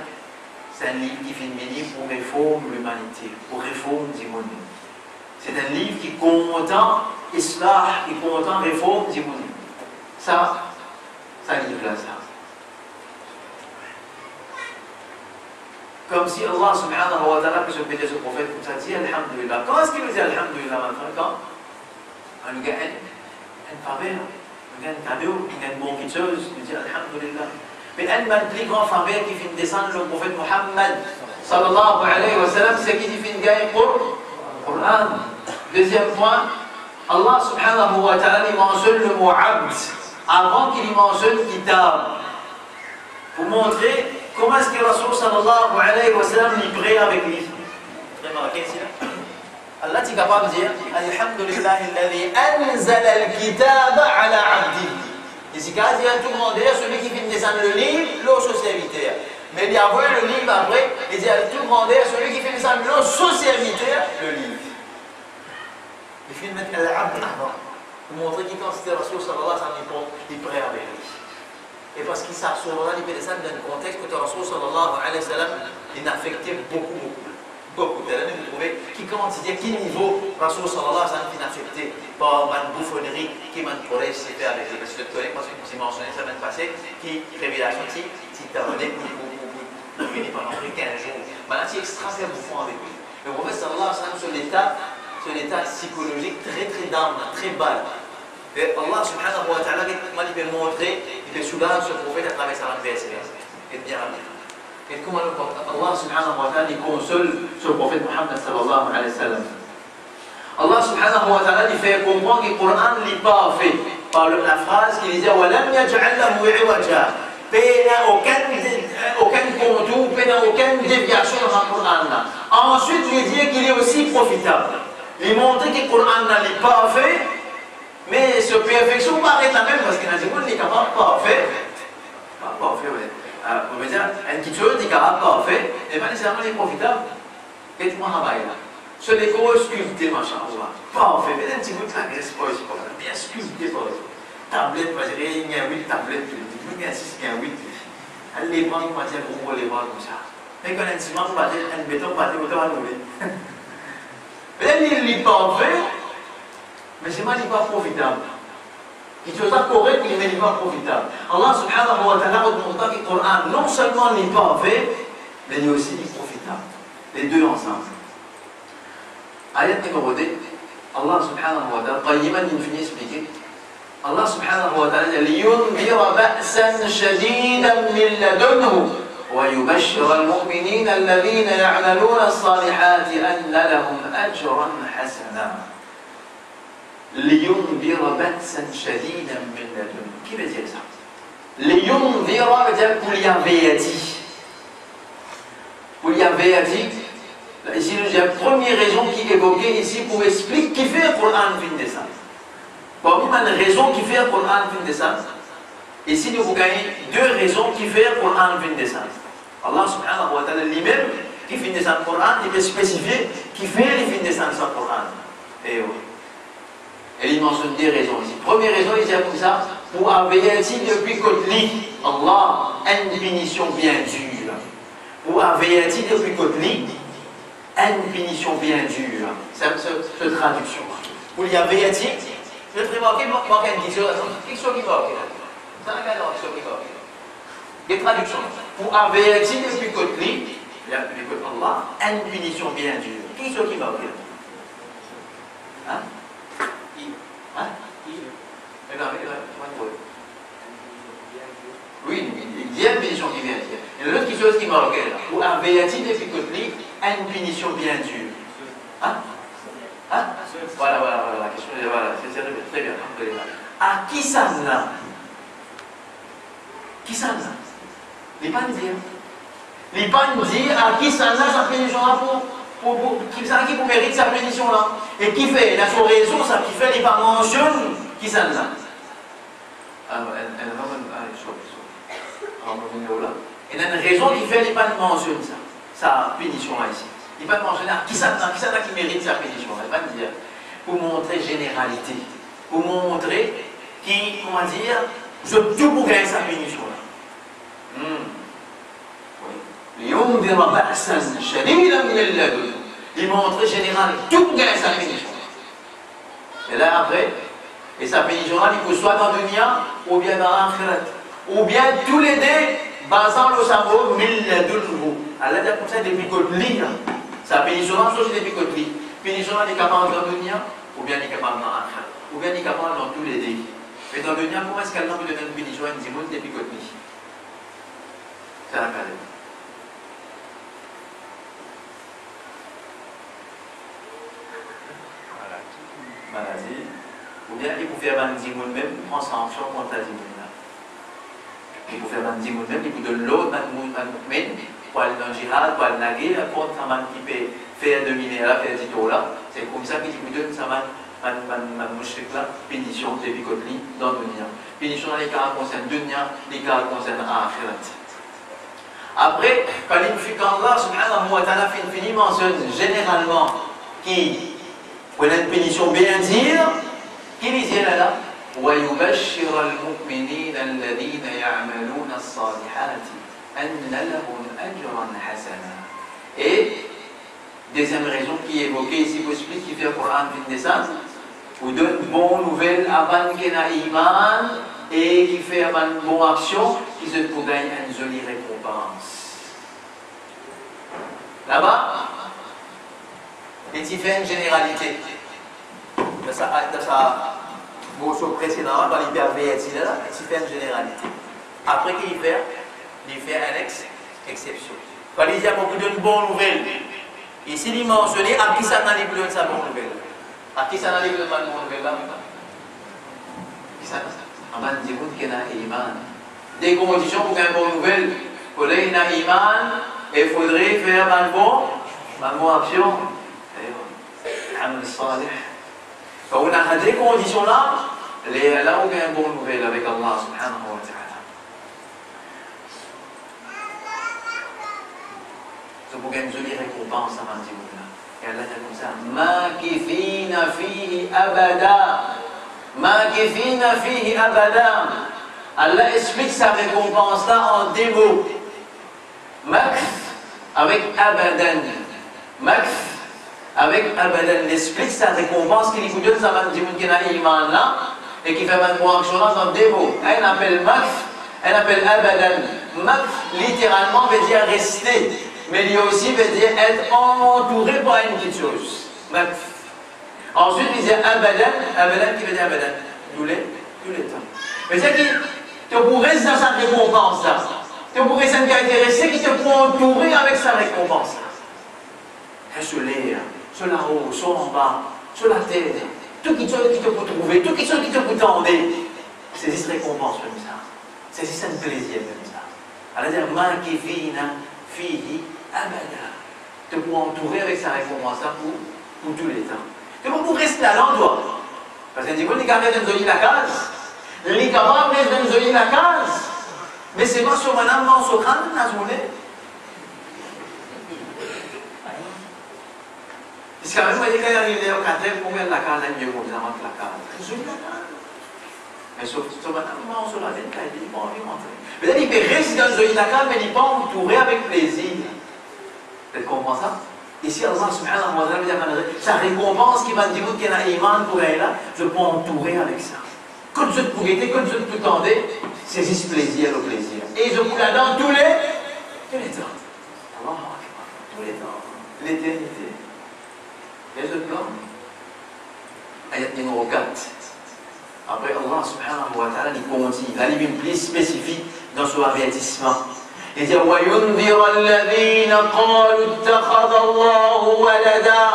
c'est un livre qui fait une béni pour réformer l'humanité, pour réformer du monde. C'est un livre qui content Islah, qui content réforme du monde. Ça livre là, ça. Comme si Allah subhanahu wa ta'ala peut se péter ce prophète comme ça, dit Alhamdulillah. Quand est-ce qu'il nous dit Alhamdulillah maintenant? Quand on nous gagne un faveur, on gagne un cadeau, on gagne une bonne chose, on dit Alhamdulillah. Mais un plus grand faveur qui fait descendre le prophète Muhammad sallallahu alayhi wa sallam, c'est qui fait gagner pour le Coran. Deuxième point, Allah subhanahu wa ta'ala il mentionne le mot abd avant qu'il mentionne kitab. Pour montrer comment est-ce que Rasul sallallahu alayhi wa sallam est prêt avec lui. Remarquez ici là. Allah est capable de dire Alhamdulillah alladhi anzala al-kitab ala abdihi. Ici, quand il y a tout le monde, celui qui vient descendre le livre, l'autre serviteur. Mais il y a le livre après, il dit à tout le monde, celui qui vient descendre l'autre serviteur, le livre. Il faut mettre l'abd avant. Pour montrer qu'il considère Rasul sallallahu alayhi wa sallam, il est prêt avec lui. Et parce qu'il s'assoit là, il peut descendre dans un contexte que Rasul sallallahu alayhi wa sallam, il affectait beaucoup. Beaucoup. Vous trouvez qui considère quel niveau Rasul sallallahu alayhi wa sallam qui affecté par une bouffonnerie qui m'a collège s'est fait avec lui. Parce que le collègue, parce que j'ai mentionné la semaine passée, qui révélation qui t'a donné pour venir pendant 15 jours. Maintenant, c'est extrêmement bouffon avec lui. Le prophète sallallahu alayhi wa sallam, sur l'état psychologique très down, très bas. Et Allah subhanahu wa ta'ala, il peut montrer, il peut soulager ce prophète à travers sa adversité. Et bien rapide. Et comment Allah subhanahu wa ta'ala console ce prophète Muhammad sallallahu alayhi wa sallam. Allah subhanahu wa ta'ala fait comprendre que le Coran n'est pas fait par la phrase qui disait وَلَمْ يَجْعَلْ لَهُ عِوَجًا. Il n'y a aucun contour, il n'y a aucune déviation dans le Coran. Ensuite, il dit qu'il est aussi profitable. Il montre que le Coran n'est pas fait, mais cette perfection paraît la même parce qu'il y a des gens qui sont capables de parfait. Pas parfait, oui. On veut dire, une petite chose qui est capable de parfait, et bien nécessairement il est profitable. Et tout le monde travaille là. Ce décor sculpté, machin, parfait. Mais un petit bout de la graisse, bien sculpté, tablette, il y a 8 tablettes, il y a 6, il y a 8. Elle les prend, il va dire, gros, les bras comme ça. Mais quand un ciment, un béton, pas de l'autre, on va rouler. Mais il n'est pas parfait, mais c'est pas profitable. Il ne pas correct, mais il n'est pas profitable. Allah subhanahu wa ta'ala montre que le Coran non seulement n'est pas fait, mais il est aussi profitable. Les deux ensemble. Ayat numéro 2, Allah subhanahu wa ta'ala, Qayyiman il finit expliquer. Allah subhanahu wa ta'ala dit لِيُنْذِرَ بَأْسًا شَدِيدًا مِنْ لَدُنْهُ وَيُبَشِّرَ الْمُؤْمِنِينَ الَّذِينَ يَعْمَلُونَ الصَّالِحَاتِ أَنَّ لَهُمْ أَجْرًا حَسَنًا. لِيُنْذِرَ بَأْسًا شَدِيدًا مِنْ لَدُنْهُ. Qui veut dire ça? لِيُنْذِرَ veut dire pour y avertir. Pour y avertir, Ici, la première raison qui est évoquée ici pour expliquer qui fait le Coran fin descendre. Parmi les raisons qui fait le Coran fin descendre, ici nous vous gagnez deux raisons qui fait le Coran fin descendre. Allah subhanahu wa ta'ala lui-même qui fait descendre le Coran, il peut spécifier qui fait le fin descendre le Coran. Et oui. Et il mentionne des raisons ici. Première raison, il dit comme ça, pour avertir depuis que Allah a une punition bien dure. Pour avertir depuis que une punition bien dure. C'est cette traduction. Pour y avertir, je vais remarquer, manque une question qui manque. Ça n'a qu'à dire qui manque. Des traductions. Pour avertir depuis que Allah a une punition bien dure. Qui manque? Hein? Hein? Oui, il y a une punition qui vient dire. Et l'autre chose qui manque là, pour avertir depuis que a une punition bien dure. Hein? Hein? Voilà, c'est très bien. À qui ça n'a? Qui ça n'a? Il n'est pas dire. Il n'est pas dire à qui ça n'a sa punition là qui mérite sa punition là. Et qui fait? Il a son raison, ça qui fait, il n'est pas mentionne qui ça n'a. Il y a une raison qui fait, il n'est pas mentionne ça. Sa punition là ici. Il ne va pas mentionner qui ça qui mérite sa punition. Il va dire pour montrer généralité. Pour montrer qui, comment dire, je tout pour gagner sa punition là. Il montre général tout pour gagner sa punition. Et là après, et sa punition là, il peut soit dans le dunya ou bien dans l'akhirat. Ou bien tous les deux, basant le cerveau, mille de nouveau. Allah dit comme ça depuis que l'île. Sa punition là, c'est depuis que l'île. Punition là, il est capable dans le dunya ou bien il est capable dans l'akhirat. Ou bien il est capable dans tous les deux. Mais dans le dunya, comment est-ce qu'Allah peut donner une punition à une dimoune depuis que l'île? C'est la calme. Maladie, ou bien il peut faire un dimoun même, prend sanction contre la dimoun là. Il peut faire un dimoun même, il peut de l'autre, un moukmen, pour aller dans le jihad, pour aller naguer, contre un man qui peut faire dominer là, faire du tout là. C'est comme ça qu'il peut donner ça man mouchrik là, punition depuis que lui, dans le dunya. Punition dans les cas concernent dunya, les cas concernent akhirat. Après, quand il fait qu'Allah subhanahu wa ta'ala finit mentionne généralement qui pour une punition bien dire, qui dit là ويبشر المؤمنين الذين يعملون الصالحات أن لهم أجرا حسنا. Et deuxième raison qui est évoquée ici pour expliquer qui fait le Coran fin descendre, vous donne une bonne nouvelle avant qu'il y ait iman et qui fait une bonne action qui se pour gagner une jolie récompense. Là-bas, et il fait une généralité. Dans sa grosso précédent, quand il fait là, il fait une généralité. Après qu'il fait une exception. Quand il dit à beaucoup d'une bonne nouvelle, ici il mentionne à qui ça n'a pas donné sa bonne nouvelle. À qui ça n'a pas donné sa bonne nouvelle là? Qui ça n'a pas donné qu'il y a iman. Des conditions pour une bonne nouvelle, pour qu'il y ait iman, il faudrait faire une bonne action. Amal salih. Quand on a des conditions là, là on a une bonne nouvelle avec Allah subhanahu wa ta'ala. C'est pour gagner une jolie récompense à Mandimouna. Et Allah dit comme ça, Makifina fihi abada. Makifina fihi abada. Allah explique sa récompense là en deux mots. Makf avec abadan. Makf avec Abadan, il explique sa récompense qu'il donne sa mandimoun qui n'a iman là et qui fait une bonne action là dans deux mots. Elle appelle Makf, elle appelle Abadan. Makf littéralement veut dire rester, mais lui aussi veut dire être entouré par une petite chose. Makf. Ensuite il dit Abadan, Abadan qui veut dire Abadan, tous les temps. Mais c'est que tu pourrais rester dans sa récompense là, tu pourrais s'intéresser qui te pourrait entourer avec sa récompense là. Sur l'air, sur la haut, sur en bas, sur la terre, tout qui te peut trouver, tout qui te peut tendre, c'est cette récompense comme ça. C'est un plaisir comme ça. Alors dire, ma kifina fihi abada. Tu peux pour entourer avec sa récompense pour tous les temps. Et pour rester là, on doit. Parce que dit, vous, les gars, vous avez la case. Les capables, vous avez la case. Mais c'est pas sur madame, non, sur crâne, la journée. Parce que quand même, vous voyez, quand il arrive au 4e, combien de la case est mieux pour vous avoir la case? Vous avez la case. Mais sur madame, non, sur la veine, il dit, bon, il rentre. Mais là, il peut rester dans la case, mais il n'est pas entouré avec plaisir. Vous comprenez ça? Ici, Allah subhanahu wa ta'ala, sa récompense qui va dire qu'il y a un iman pour elle, je peux entourer avec ça. Quand je te pourrais, quand je te tendais, saisis ce plaisir, le plaisir. Et je vous la donne tous les temps. Allah, tous les temps. L'éternité. Et je plan. Ayat numéro 4. Après, Allah subhanahu wa ta'ala, il continue. Il est plus spécifique dans son avertissement. Il dit وَيُنذِرَ الَّذِينَ قَالُوا اتَّخَذَ اللَّهُ وَلَدًا.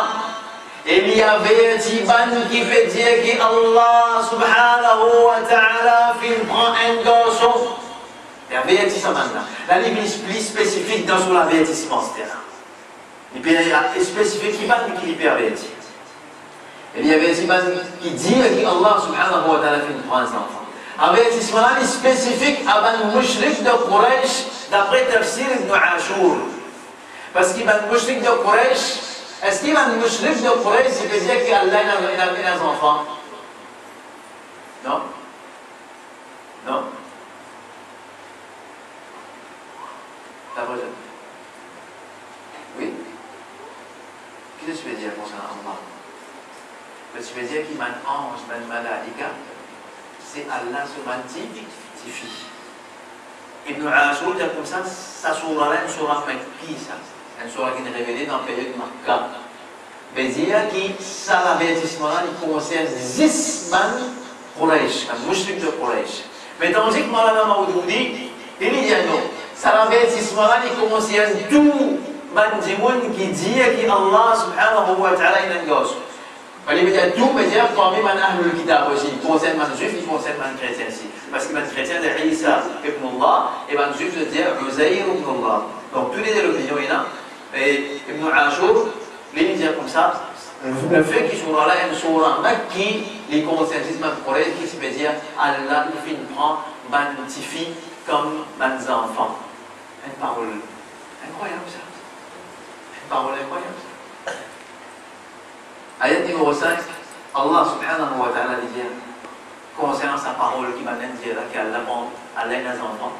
Il y avait un petit ban qui peut dire que Allah subhanahu wa ta'ala prend un garçon. Il y avait un petit ban là. La Bible est plus spécifique dans son avertissement. Il peut être spécifique qui ban qui peut avertir. Il y avait un petit ban qui dit que Allah subhanahu wa ta'ala prend un enfant. Avertissement là est spécifique à ban mushrik de Quraysh. D'après Tafsir Ibn Ashur, parce qu'il va être mushrik de Quraysh, est-ce qu'il va être mushrik de Quraysh, il veut dire qu'Allah a mis des enfants? Non? Non? La prochaine. Oui? Qu'est-ce que tu veux dire concernant Allah? Tu veux dire qu'il y a un ange, un malaïka, c'est Allah sur un fille. Ibn Ashur dit comme ça, sa sourate là, une sourate Makki, une sourate qui est révélée dans la période Makka. veut dire que ça, l'avertissement là, il concerne 10 man Quraysh, un mushrik de Quraysh. Mais tandis que Malana Maoudoudi, il dit non, ça, l'avertissement là, il concerne tout man dimoun qui dit que Allah subhanahu wa ta'ala est un gosse. Il veut dire tout, veut dire parmi man ahlul kitab aussi, il concerne man juif, il concerne man chrétien aussi. Parce que man chrétien de Isa ibn Allah, et man juif de dire Uzair ibn Allah. Donc tous les deux l'opinion il y a. Et Ibn Ashur, il dit comme ça, le fait qu'il soit là, une sourate Makki, les consensus man Quraysh, qui veut dire Allah, il fait prend man tifi comme man enfants. Une parole incroyable ça. Une parole incroyable. Ayat numéro 5, Allah subhanahu wa ta'ala dit concernant sa parole qui m'a dit qu'Allah a des enfants.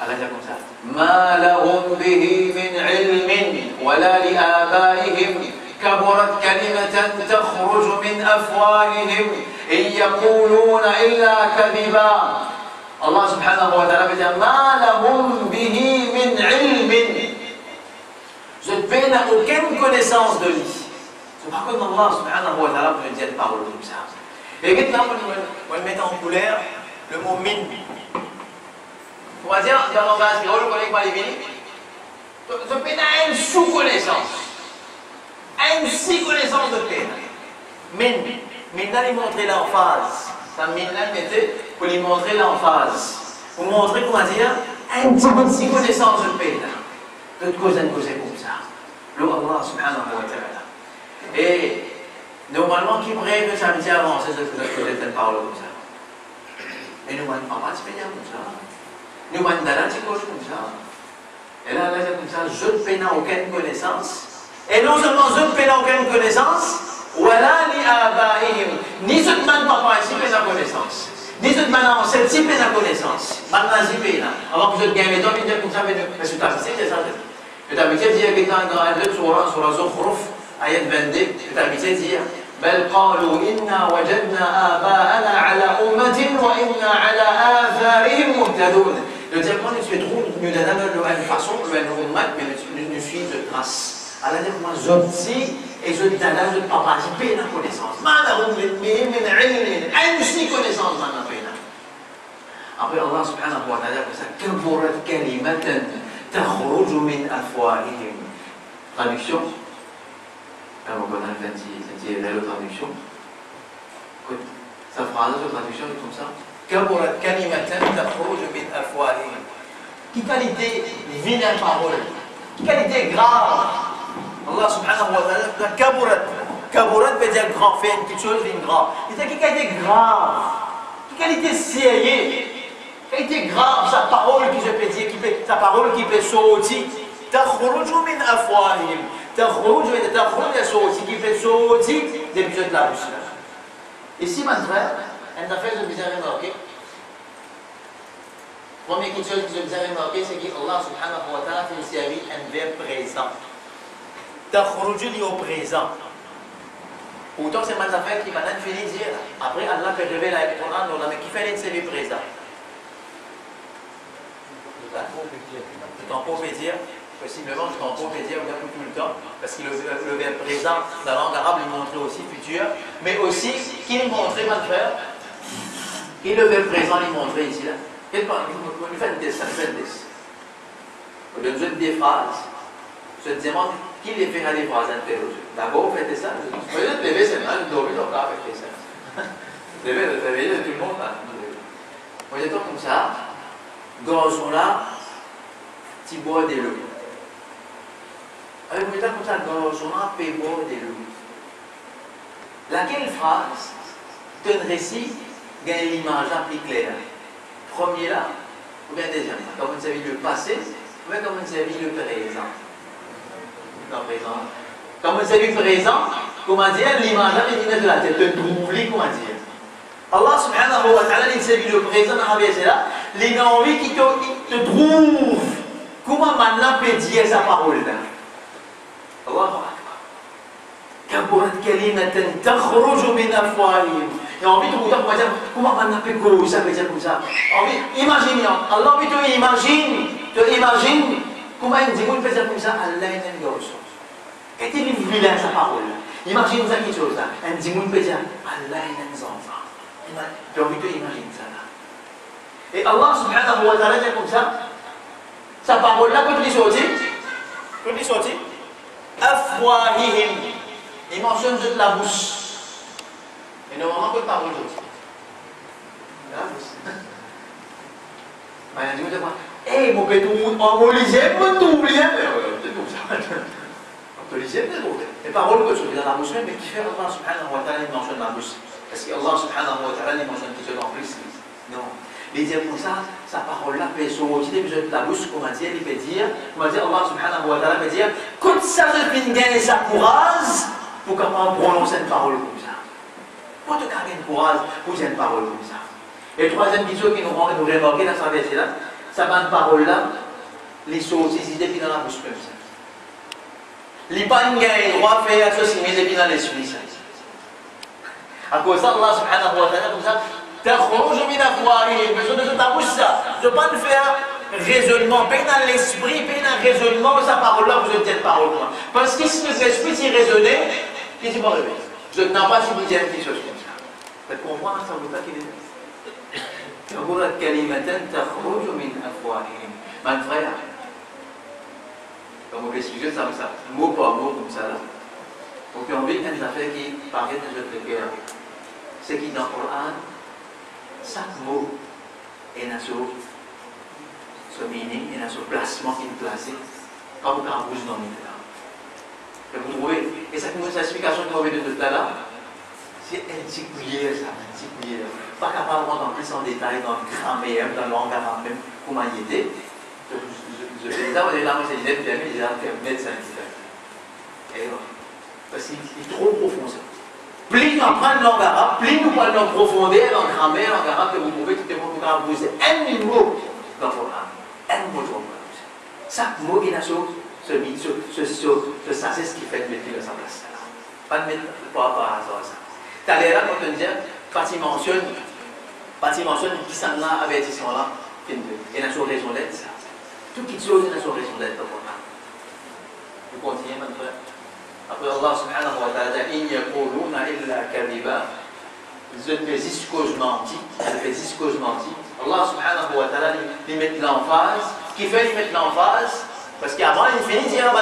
Allah dit comme ça Ma lahum bihi min ilmin wala li abaihim kaburat kalimatan takhruj min afwahihim in yaquluna illa kadhiba. Allah subhanahu wa ta'ala dit Ma lahum bihi min ilmin. Cette paix n'a aucune connaissance de lui. Par contre, Allah subhanahu wa ta'ala peut dire des paroles comme ça. Et maintenant, on va mettre en couleur le mot min. On va dire, dans le langage, on connaît pas les mini. Ce peine a une sous-connaissance. Une sous-connaissance de peine. Min. Min, là, il montrer l'emphase. Ça, min, là, mettez pour lui montrer l'emphase. Pour montrer, comment dire, un petit peu de sous-connaissance de peine. D'autres causes, une cause comme ça. Le Allah subhanahu wa ta'ala. Et normalement, qui pourrait que ça me dit avancer, c'est que vous êtes une parole comme ça. Et nous, on ne parle pas de comme ça. Nous, on ne parle pas comme ça. Et là, c'est comme ça, je ne paie aucune connaissance. Et non seulement je ne paie aucune connaissance, voilà ni abaihim, ni je ne demande papa ici paie la connaissance. Ni je ne demande ancêtre ici paie la connaissance. Maintenant, j'y paie là. Avant que je ne gagne les dons, il dit comme ça, mais c'est ta habitude, c'est ça. Mais ta habitude, il dit que dans un autre sur la Zukhruf, ayat 22, c'est habitué de dire بل قالوا إنا وجدنا آباءنا على أمة وإنا على آثارهم مهتدون. Le diamant ne se trouve nous donne une façon, une ummat, mais nous suit de trace. Allah dit moi j'obtis et je donne je ne pas participer à la connaissance. Malahum min ilmin, une connaissance dans la peine. Après Allah subhanahu wa ta'ala dit ça kaburat kalimatan takhruju min afwahihim. Traduction. On connaît la traduction. Écoute, sa phrase de traduction est comme ça. Kaburat kalimatan takhruju min afwahihim. Qui qualité vilaine parole. Qui qualité grave. Allah subhanahu wa ta'ala, kaburat. Kaburat veut dire grand, faire quelque chose d'une grave. Il dit quelque chose de grave, quelque chose de sérieux, quelque chose de grave, sa parole qui je peux dire, sa parole qui peut sortir. تخرج من أفواههم تخرج sortir qui fait sortir des besoins de la bouche. Ici, mon frère, une affaire que je vous ai remarqué. Première chose que je vous ai remarqué, c'est qu'Allah subhanahu wa ta'ala fait servir un verbe présent. تخرج lié au présent. Pourtant, c'est une affaire qui m'a fini de dire. Après, Allah peut révéler avec le Coran, mais qui fait un service présent. Le temps pour dire. Possiblement, je t'en peux dire tout le temps, parce que le verbe présent, dans la langue arabe, il montrait aussi futur, mais aussi, qui il montrait, mon frère? Et le verbe présent, il montrait ici, là. Il fait un test, on donne des phrases, je te demande, qui les fait des phrases interrogées? D'abord, faites ça, vous voyez, le bébé, c'est mal, le dormir, donc là, avec ça. Le bébé, le réveiller, tout le monde, vous voyez, comme ça, garçon là, tu bois de l'eau. Avec comme ça, garçon là, peut boire de l'eau. Laquelle phrase, un récit, gagne l'image plus claire? Premier là, ou bien deuxième? Comme vous savez le passé, ou bien comme vous savez le présent? Le présent. Comme vous savez le présent, comment dire, l'image là, vient de la tête, te trouve, comment dire? Allah subhanahu wa ta'ala, il sait le présent dans la vie, là, il a envie qu'il te trouve. Comment maintenant peut dire sa parole là? Allahu Akbar. Kaburat kalimatan takhruju min afwahihim. Il a envie de vous dire comment maintenant peut causer ça, peut dire comme ça. Imagine, Allah veut te imagine comment il dit qu'on peut dire comme ça, Allah est un gars. Qu'est-ce qu'il veut dire sa parole là? Imagine ça quelque chose là. Il dit qu'on peut dire Allah est un enfant. J'ai envie de imaginer ça là. Et Allah subhanahu wa ta'ala dit comme ça. Sa parole là, quand il est sorti, afwahihim, il mentionne de la bouche. Et normalement, quand parole sorti, la bouche. Il dit, hey, mon pétou, on lisait, on t'oublie, c'est comme ça. On te lisait, les paroles que sortent dans la bouche, mais qui fait Allah subhanahu wa ta'ala, il mentionne la bouche. Est-ce que Allah subhanahu wa ta'ala, il mentionne quelque chose en plus? Non. Il dit comme ça, sa parole-là peut sortir de la bouche, comment dire, il peut dire, Allah subhanahu wa ta'ala peut dire, quand ça devient gagner sa courage, pour comment prononcer une parole comme ça. Pour te gagner une courage, pour dire une parole comme ça. Et troisième question qui nous remarquer dans sa verset là, sa bonne parole-là, les sorties, ils depuis dans la bouche comme ça. Les pas gagner droit à faire ceci, mais depuis dans l'esprit ça. À cause de ça, Allah subhanahu wa ta'ala comme ça, تخرج من أفواههم, besoin de ta bouche ça. Je ne peux pas te faire raisonnement, pas dans l'esprit, pas dans le raisonnement, sa parole-là, vous êtes cette parole. Parce que si l'esprit s'y raisonnait, qu'est-ce qu'il va arriver? Je n'ai pas si vous dites quelque chose comme ça. Vous comprenez ça, vous t'inquiétez. كبرت كلمة تخرج من أفواههم. Mon frère, comme vous l'expliquez, ça, mot par mot comme ça là. Donc on vit une affaire qui paraît de notre cœur. C'est qui dans le Coran, chaque mot est dans son meaning, est dans son placement qu'il est placé, comme un bouge dans le là. Et vous trouvez, et cette explication que vous avez de tout à l'heure, c'est particulier ça, particulier. Pas capable de rentrer en plus en détail dans le grammaire, dans le langage même, comment il était. Je fais ça, on est là, c'est l'idée, puis il a fait médecin. Et parce qu'il est trop profond ça. Plus on apprend la langue arabe, plus nous parlons en profondeur, en grammaire, en arabe, que vous pouvez tout le monde vous poser un mot dans votre âme. Un mot dans votre âme. Chaque mot il a ça, c'est ce qui fait mettre à sa place. Pas de mettre par hasard à ça. Tu as l'air là quand on dit, quand il mentionne qui s'en a avertissement là, il a son raison d'être ça. Toute chose il a son raison d'être dans votre âme. Vous continuez, mon frère. Après Allah subhanahu wa ta'ala dit, il yaquluna illa kadhiba. Je fais jusqu'au menti. Allah subhanahu wa ta'ala il met l'emphase. Ce qui fait il met l'emphase, parce qu'avant il finit de dire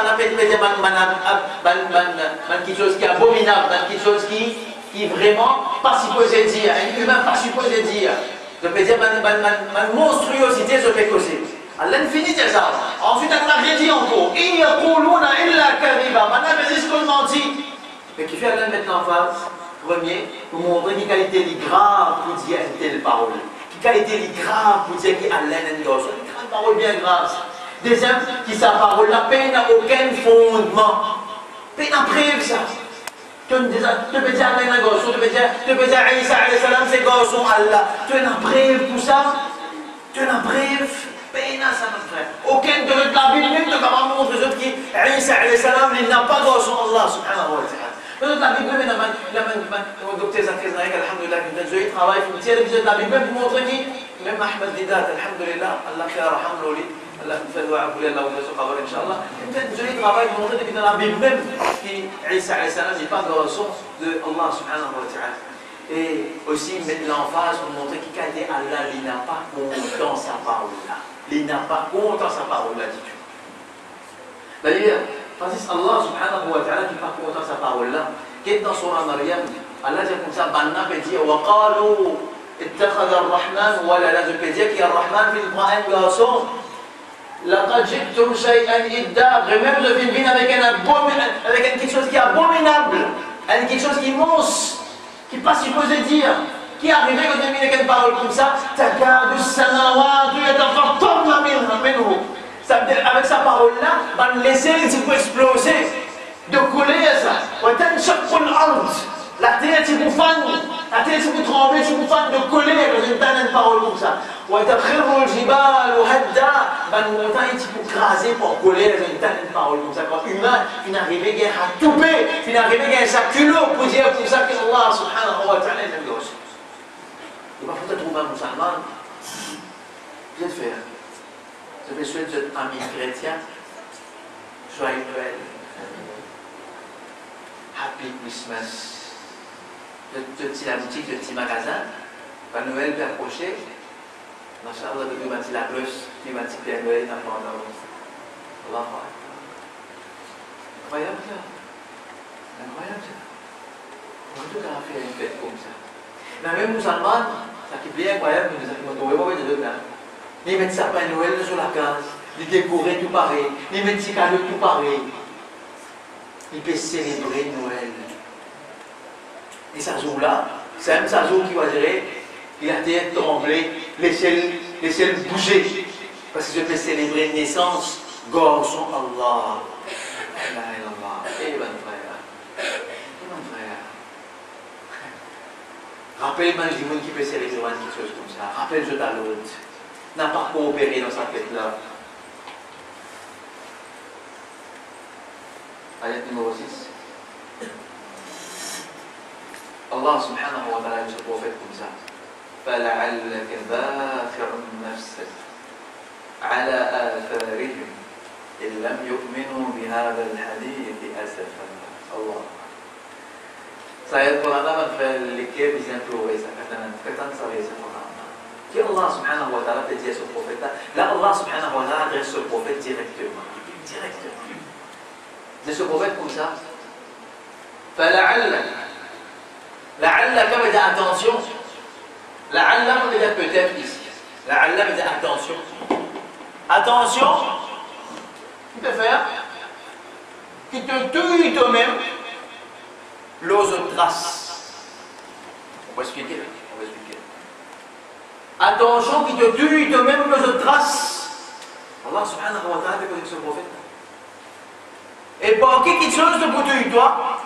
quelque chose qui est abominable, quelque chose qui vraiment pas supposé dire, un humain pas supposé dire. Je peux dire monstruosité, je peux causer. Allah finit de ça. Ensuite, Allah a dit encore, il yaquluna illa kadhiba. Mais qui fait Allah mettre l'emphase, premier, pour montrer qu'il qualité est grave pour dire une telle parole. Qui qualité est grave pour dire qu'Allah est une grande parole bien grave. Deuxième, qui sa parole, la paix n'a aucun fondement. Paix n'a preuve ça. Tu peux dire Allah est un garçon, tu peux dire Isa alayhi salam c'est garçon Allah. Tu as une preuve pour ça? Tu as une preuve? Paix n'a ça mon frère. Aucun de la Bible même ne va pas montrer aux autres qui Isa alayhi salam il n'a pas garçon Allah subhanahu wa ta'ala. Peut-être la Bible même, le docteur Zakir Naïk, alhamdulillah, il travaille, il tient l'épisode de la Bible même pour montrer qui, même Ahmed Didat, alhamdulillah, Allah fait raham l'oli, Allah fait dua pour Allah ou se qabr, Inch'Allah. Il travaille pour montrer depuis dans la Bible même qui Isa alayhi salam n'est pas dans le sens de Allah subhanahu wa ta'ala. Et aussi mettre l'emphase pour montrer qu'il a été Allah, il n'a pas compte dans sa parole là. Il n'a pas compte dans sa parole là, dit-tu. D'ailleurs, Francis Allah subhanahu wa ta'ala qui parle dans sa parole là, qui est dans Surah Maryam, Allah dit comme ça, Banna peut dire, wa qalu ittakhadha ar-Rahman wa la peut dire qu'il y a Ar-Rahman qui prend un garçon. Laqad ji'tum shay'an idda, même le film avec quelque chose qui est abominable, avec quelque chose immense, qui n'est pas supposé dire, qui est arrivé quand il y a une parole comme ça, takadu as-samawatu yatafattarna minhu. Avec sa parole-là, on va laisser les types exploser, de couler ça. La terre qui vous fan, la terre qui vous tremble, qui vous fan de coller quand une parole comme ça. On va les montagnes qui vous craser pour coller une parole comme ça. Quand humain, il n'arrive pas à touper, il n'arrive pas à sa culot pour dire comme ça que Allah subhanahu wa ta'ala est un gosse. Il va falloir trouver un musulman. Vous êtes faire. Je me souhaite d'être ami chrétien. Joyeux Noël. Happy Christmas. Le petit la boutique, le petit magasin. Quand Noël peut approcher, Masha'Allah, il va dire la cloche, il va dire Père Noël, il n'a pas Allah. Incroyable ça. Incroyable ça. On va tout faire une fête comme ça. Mais même musulmans, ça qui est bien incroyable, nous avons trouvé de deux là. Ils mettent sapin Noël sur la case, ils décorent tout pareil, ils mettent des cadeaux tout pareil. Ils peuvent célébrer Noël. Et ça jour-là, c'est même ça jour qui va dire, il a été tremblé, laissez-le bouger. Parce que je peux célébrer une naissance, garçon Allah. Eh ben frère. Rappelle-moi du monde qui peut célébrer quelque chose comme ça. Rappelle-je à l'autre. N'a pas coopéré dans sa fête-là. Ayat numéro 6. Allah subhanahu wa ta'ala dit au prophète comme ça. فَلَعَلَّكَ بَاخِعٌ نَفْسَكَ عَلَى آثَارِهِمْ إِنْ لَمْ يُؤْمِنُوا بِهَذَا الْحَدِيثِ أَسَفًا. Allah. Saya Quran apa lekir bisa keluar sa katan sa vesa Quran. Qui Allah subhanahu wa ta'ala peut dire au prophète là Allah subhanahu wa ta'ala adresse au prophète directement. C'est ce prophète comme ça. فَلَعَلَّكَ لَعَلَّكَ veut dire attention. لَعَلَّ veut dire peut-être ici. لَعَلَّ veut dire attention. Attention. Tu peux faire qui te tue toi-même. L'ose trace. On va expliquer. Attention qui te tue toi-même l'ose trace. Allah subhanahu wa ta'ala fait ce prophète. Et pour quelque chose de pour tuer toi,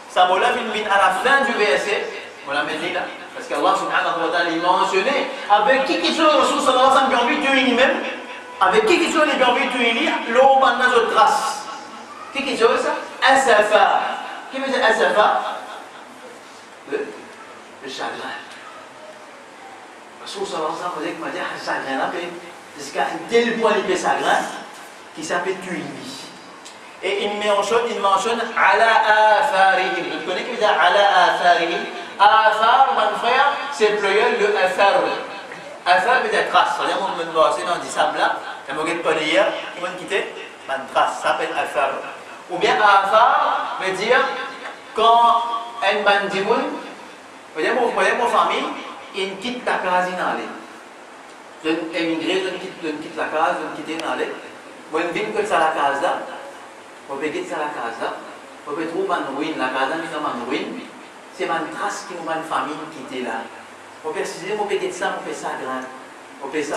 ça m'a mis à la fin du verset. On l'a mis là. Parce qu'Allah subhanahu wa ta'ala il mentionnait avec qui chose Rasul sallallahu alayhi wa sallam tuer lui-même. Avec qui chose il a tuer lui, l'eau banane de trace. Qui chose ça? Asafa. Qui veut dire asafa? Le chagrin. Rasul sallallahu alayhi wa sallam m'a dit que chagrin là, jusqu'à un tel point il fait chagrin qui s'appelle tuer lui. Et il mentionne ala atharihim. Vous connaissez qui veut dire ala atharihim? Athar, mon frère, c'est pluriel de athar. Athar veut dire trace. C'est-à-dire, on me dit dans du sable là, on me dit pas hier, on me quitte, une trace, ça s'appelle athar. Ou bien athar veut dire quand un bandimoun, vous voyez mon famille, il quitte la case inhalée. Je émigré, je quitte la case, je quitte inhalée. Moi, je viens que ça la case là. On peut quitter la case là. On peut trouver une ruine, la garden est dans une ruine, c'est une trace qui nous une famille qui était là. On peut préciser, on peut dire ça, on fait ça grand. On fait ça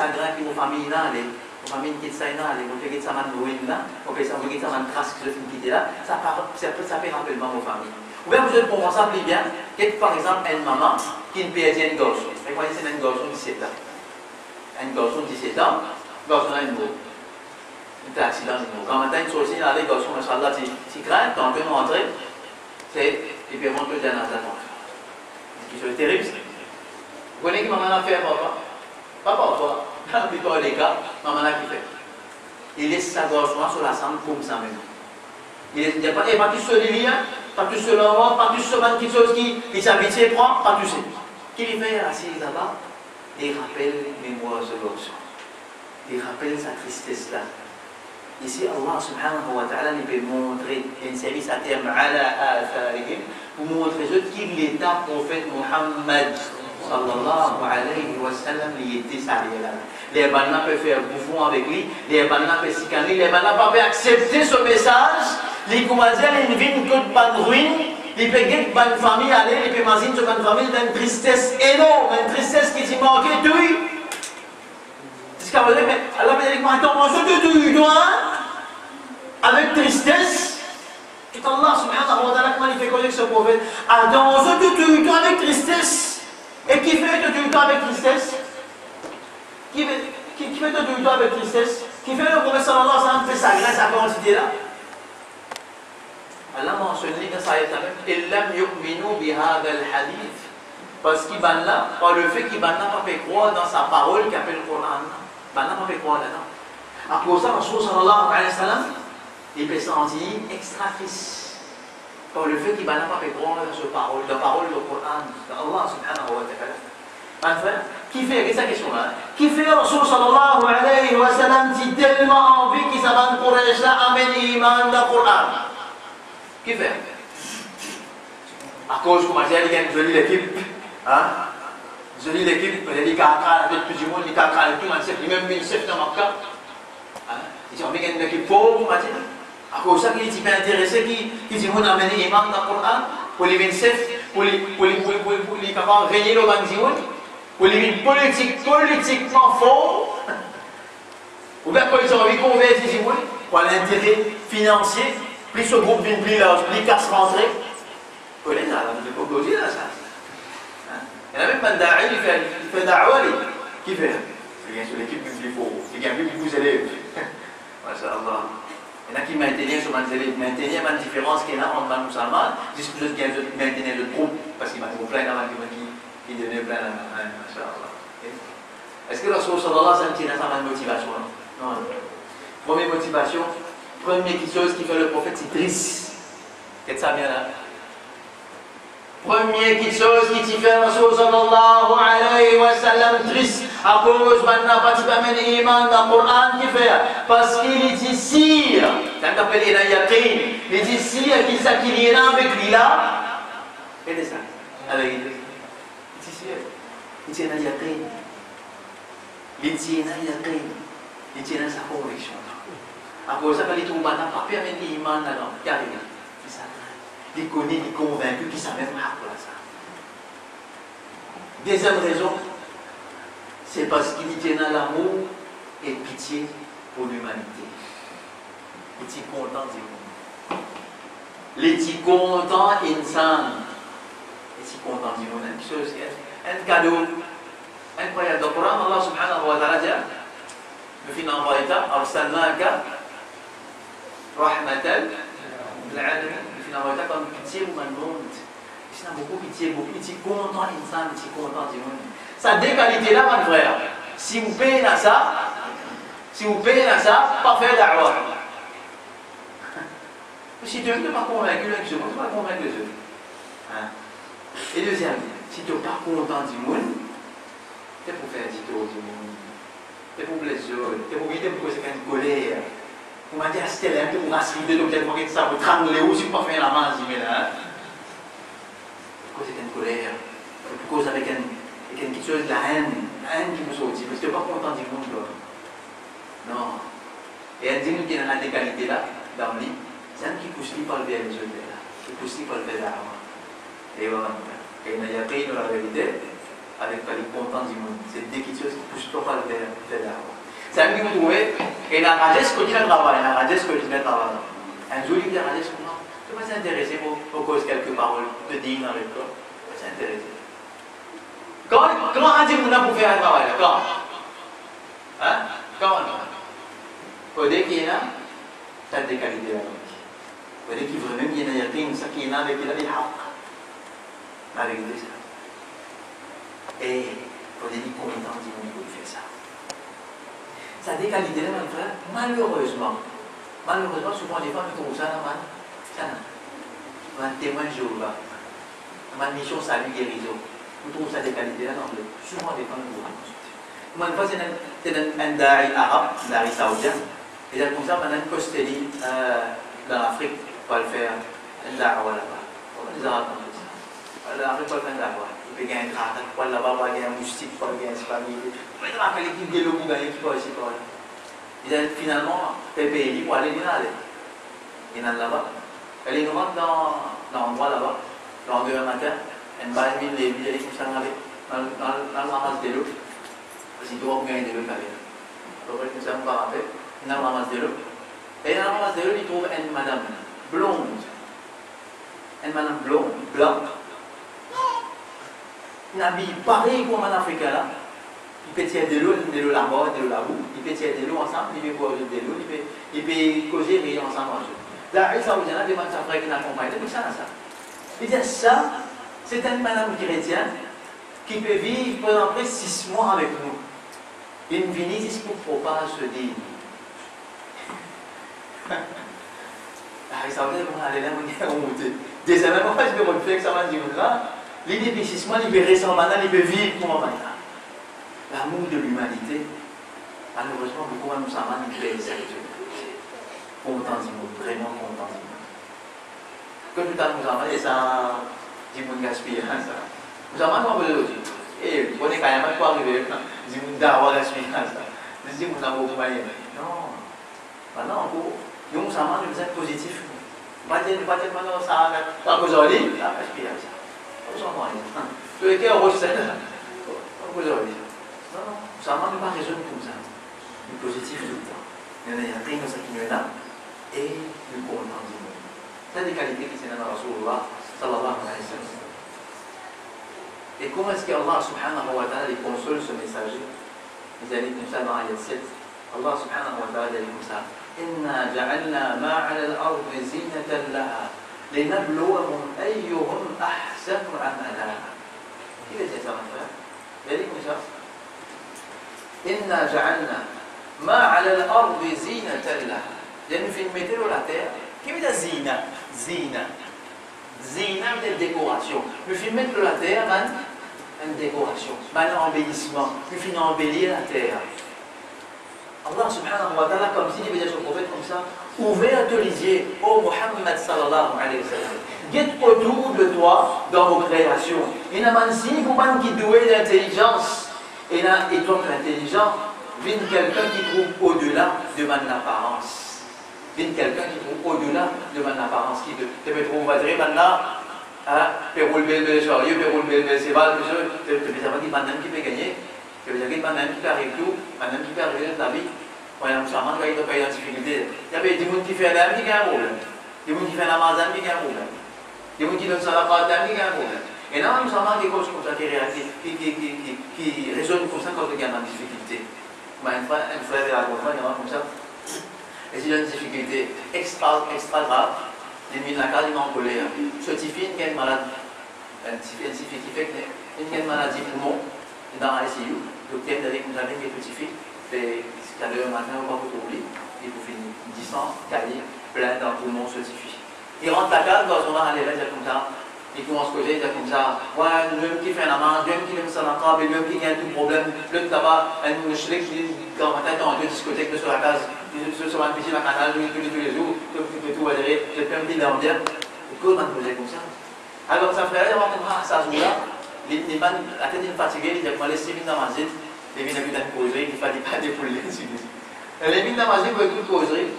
grand qui nous famille là, les famille qui est ça là, on fait ça une ruine là, on fait ça une trace qui était là, ça fait rapidement aux familles. Ou bien vous êtes pour ça plus bien, par exemple une maman qui ne perd un garçon. Vous voyez, c'est un garçon de 17 ans. Un garçon de 17 ans, le garçon a une mot. Il est accident de mot. Quand matin, il sortit, les garçons, machallah, c'est grand, quand on peut rentrer, il peut rentrer dans la maison. C'est terrible. Vous connaissez que maman a fait, papa? Pas parfois. Dans plutôt les cas, maman a fait. Il laisse sa garçon sur la chambre comme ça même. Il ne dit pas, pas tout seul lien, pas tout seul enfant, pas tout seul quelque chose qui s'habitue, prend, pas tout seul. Qu'il fait assis là-bas, il rappelle mémoire de l'option. Il rappelle sa tristesse là. Ici, Allah subhanahu wa ta'ala nous peut montrer un service à terme pour montrer qu'il est un prophète Muhammad sallallahu alayhi wa sallam, il était salié là. Les banana peuvent faire bouffon avec lui, les banana peuvent s'y les banana peuvent accepter ce message. Les commentaires, ils viennent que de ruine, ils peuvent gagner une famille aller, ils peuvent imaginer sur une famille d'une tristesse énorme, une tristesse qui s'y manquait de lui. C'est ce qu'on veut dire, mais Allah me dit, attends, on se te toi, avec tristesse. Et Allah subhanahu wa ta'ala, comment il fait connaître ce prophète? Attends, on se te toi avec tristesse. Et qui fait te toi avec tristesse? Qui fait te toi avec tristesse? Qui fait le prophète sallallahu alayhi wa sallam fait sa grâce à quantité là? Allah mentionne dans sa ayat même, ils lam yu'minu bihadha al-hadith. Parce qu'il ban là, par le fait qu'il ban là, pas fait croire dans sa parole qui appelle le Coran. Ban là, pas fait croire là-dedans. À cause de ça, Rasul sallallahu alayhi wa sallam, il peut sentir extra triste. Par le fait qu'il ban là, pas fait croire dans sa parole, la parole du Coran, d'Allah subhanahu wa ta'ala. Enfin, qui fait cette question-là? Qui fait Rasul sallallahu alayhi wa sallam dit tellement envie qu'il s'avance pour là amène l'iman dans le Coran? Qui fait? À cause que j'ai dit une jolie équipe, hein? Jolie équipe, il y a des caca, la tête plus du monde, les caca et tout, même une chef dans ma carte. Il dit, on met une équipe pauvre, à cause de ça, il est pas intéressé, qui dit, on amène l'imam dans le Coran, pour les 27, pour les capables de régner le bandion, pour les politiquement forts, ou bien quand ils ont envie de convertir, pour l'intérêt financier. Plus ce groupe vient plus large, plus casse rentrer. Vous voyez là, vous ne pouvez pas dire là ça. Il y en a même un da'i, il fait da'wa, qui fait? C'est bien sûr l'équipe plus fort, c'est bien plus vous élèves. Masha'Allah. Il y en a qui maintiennent sur les élèves, maintiennent la différence qu'il y a entre les musulmans, jusqu'à ce qu'ils maintiennent le groupe, parce qu'il y a plein d'amants qui deviennent plein d'amants. Masha'Allah. Est-ce que le Rasul sallallahu alayhi wa sallam tient sa motivation? Non. Première motivation. Première chose qui fait le prophète, c'est triste. Qu'est-ce que ça vient là? Première chose qui fait Rasul sallallahu alayhi wa sallam triste. À cause maintenant, pas de même iman dans le Coran qui fait. Parce qu'il est ici. Ça s'appelle il a yaqin. Il est ici, qui s'acquiert avec lui là. Qu'est-ce que c'est ça? Avec lui. Il est ici. Il est yaqin. Il est yaqin. Il est sa conviction. À cause de ça, il trouve pas papier avec l'iman là-dedans. Regardez, il connaît, il est convaincu qu'il savait pas pour ça. Deuxième raison, c'est parce qu'il tient dans l'amour et pitié pour l'humanité. Il est content du monde. Il est content insan. Il est content du monde. Une chose, un cadeau incroyable. Dans le Coran, Allah subhanahu wa ta'ala dit, le fin envoyé ça, arsalnaka rahmatan lil alamin. Le fin envoyé ça comme pitié pour le monde. Il a beaucoup pitié, beaucoup pitié, content insan, il est content du monde. Ça deux qualités là, mon frère. Si vous payez à ça, pas faire da'wah. Si tu n'es pas convaincu, tu ne peux pas convaincre les autres. Et deuxième, si tu n'es pas content du monde, c'est pour faire du tout du monde. C'est pour les autres. C'est pour éviter pour c'est une colère. Vous m'avez dit, c'est un peu pour rassurer, donc peut-être que ça vous trembler ou si vous ne pouvez pas faire la main, pourquoi c'est une colère? Pourquoi avec quelque chose de la haine qui vous sortit, parce que tu n'es pas content du monde. Non. Et elle dit qu'il y a des qualités là, dans lui, c'est un qui pousse par le bien, qui pousse par le bien. Et voilà, et il y a pris la vérité avec les contents du monde. C'est des choses qui poussent par le bien. C'est un qui vous trouvez, et la ragesse que tu as travaillé, la ragesse que tu as travaillé. Un jour, il dit ragesse comment? Tu vas s'intéresser pour cause quelques paroles de digne avec toi. Tu vas s'intéresser. Comment on dit qu'on a pour faire un travail? Comment? Hein? Comment? Au début, il y a ça des qualités là. Au début, vraiment, il y a une ça qui est là avec il a des haq. Avec ça. Et au début, combien de temps on peut faire ça? Ça des qualités là, mon frère, malheureusement, souvent les femmes trouvent ça là, man. Ça, un témoin de Jéhovah, ma mission salut guérison. Vous trouvez ça des qualités là, non? Souvent les femmes trouvent ça. Moi, une fois, c'est un dari arabe, un dari saoudien. Et là, comme ça, on a un costelli dans l'Afrique pour le faire un da'wa là-bas. Les Arabes font ça. L'Afrique pour le faire un da'wa. Il peut gagner un tratat, pour là-bas, pour gagner un moustique, pour gagner un spaghetti. Il peut gagner l'équipe de l'eau pour gagner qui peut aussi pour aller. Et finalement, le pays pour aller aller. Il y en a là-bas. Elle est rentre dans l'endroit là-bas, dans 2 matin, elle va aller les villes, elle est comme ça dans le ramasse de l'eau. Parce qu'il doit gagner de l'eau avec. Donc, comme ça, on va rappeler. Il ramasse de l'eau. Et dans le ramasse de l'eau, il trouve une madame blonde. Une madame blonde, blanche. Une habille pareille comme un Africain là. Il peut tirer de l'eau là-bas, de l'eau là-bas. Il peut tirer de l'eau ensemble, il peut boire de l'eau, il peut causer rien ensemble. Là, il s'en vient, demande sa frère qui l'accompagne. Il dit ça. Il dit ça, c'est une madame chrétienne qui peut vivre pendant près 6 mois avec nous. Il ne vient ici pour ne pas se dire. Il s'en vient comment aller là, on monter. Deuxièmement, je vais refaire que ça va dire là. L'idée de 6 mois, il peut rester en mandat, il peut vivre pour un mandat. L'amour de l'humanité, malheureusement, beaucoup de nous savons manipuler les sérieux. Content du monde, vraiment content du monde. Comme tout à l'heure, nous avons dit ça, du monde gaspillé, ça. Nous avons dit aussi. Et on est quand même pas arrivé, du monde d'avoir gaspillé, ça. Nous disons, nous avons oublié. Non. Maintenant, nous avons dit que positif. Pas dire maintenant, ça, quand vous allez, ça va gaspiller, ça. Vous en voyez. Tous les cas, on recèle, quand vous allez. Non, nous avons pas raisonné comme ça. Du positif tout le temps. Il y a rien de ça qui nous est là. Et le content du monde. C'est des qualités qui sont dans Rasulullah sallallahu alayhi wa sallam. Et comment est-ce qu'Allah subhanahu wa ta'ala console ce messager? Il a dit comme ça dans l'ayat 7. Allah subhanahu wa ta'ala dit comme ça. Inna ja'alna ma'ala al-ardi zinatan laha linabluwahum ayyuhum ahsanu amala. Qui veut dire ça, mon frère? Il a dit comme ça. Inna ja'alna ma'ala al-ardi zinatan laha. Il y a une film météo la terre. Qui veut dire zina? Zina. Zina veut dire décoration. Le film météo la terre, une décoration. Un embellissement. Le film embellir la terre. Allah subhanahu wa ta'ala, comme s'il disait son prophète comme ça, ouvert les yeux, ô Muhammad sallallahu alayhi wa sallam. Guette autour de toi dans vos créations. Il y a un signe pour pas qui doué d'intelligence. Et là, étant intelligent, vient quelqu'un qui trouve au-delà de mon apparence. Vient quelqu'un qui trouve au-delà de mon apparence. Qui te peut trouver, on va dire, maintenant, peut rouler le chariot, peut rouler le cheval, tu peux savoir qu'il y a un qui peut gagner. Tu peux dire qu'il y a un qui peut arriver tout, un qui peut arriver dans la vie. Quand il y a une difficulté, il y a des gens qui font un qui gagnent un problème. Des gens qui font un Amazon qui gagnent un problème. Des gens qui donnent ça à la part qui gagnent un problème. Et là, nous avons des choses comme ça qui résonnent comme ça quand il y a une difficulté. Un frère de la conférence, il y a comme ça. Et s'il y a une difficulté extra grave, les mines de la carte, ils m'ont collé. Certifié qu'il y a une maladie. Un certifié qui fait qu'il y a une maladie poumon dans l'ICU. Le docteur avait comme ça, il y a une petite fille. Et à l'heure matin, on va vous oublier. Il vous finit 10 ans, cahier, plein d'un poumon certifié. Il rentre la carte, dans son art, il est comme ça. Il commence à causer, il est comme ça. Ouais, l'homme qui fait la main, l'homme qui aime ça dans la table, l'homme qui a tout problème, l'homme là-bas, un mouchelet qui dans la tête dans deux discothèques sur la case, sur un petit canal, tous les jours, tout va dire, j'ai plein de petits d'ambiance. Et comment on faisait comme ça? Alors, sa frère, il va comprendre à sa joie-là, la tête est fatiguée, il dit, moi, laissez vite dans ma zine, les mines habitent une causerie, il ne fallait pas dépouiller. Les mines dans ma zine, vous toute causerie.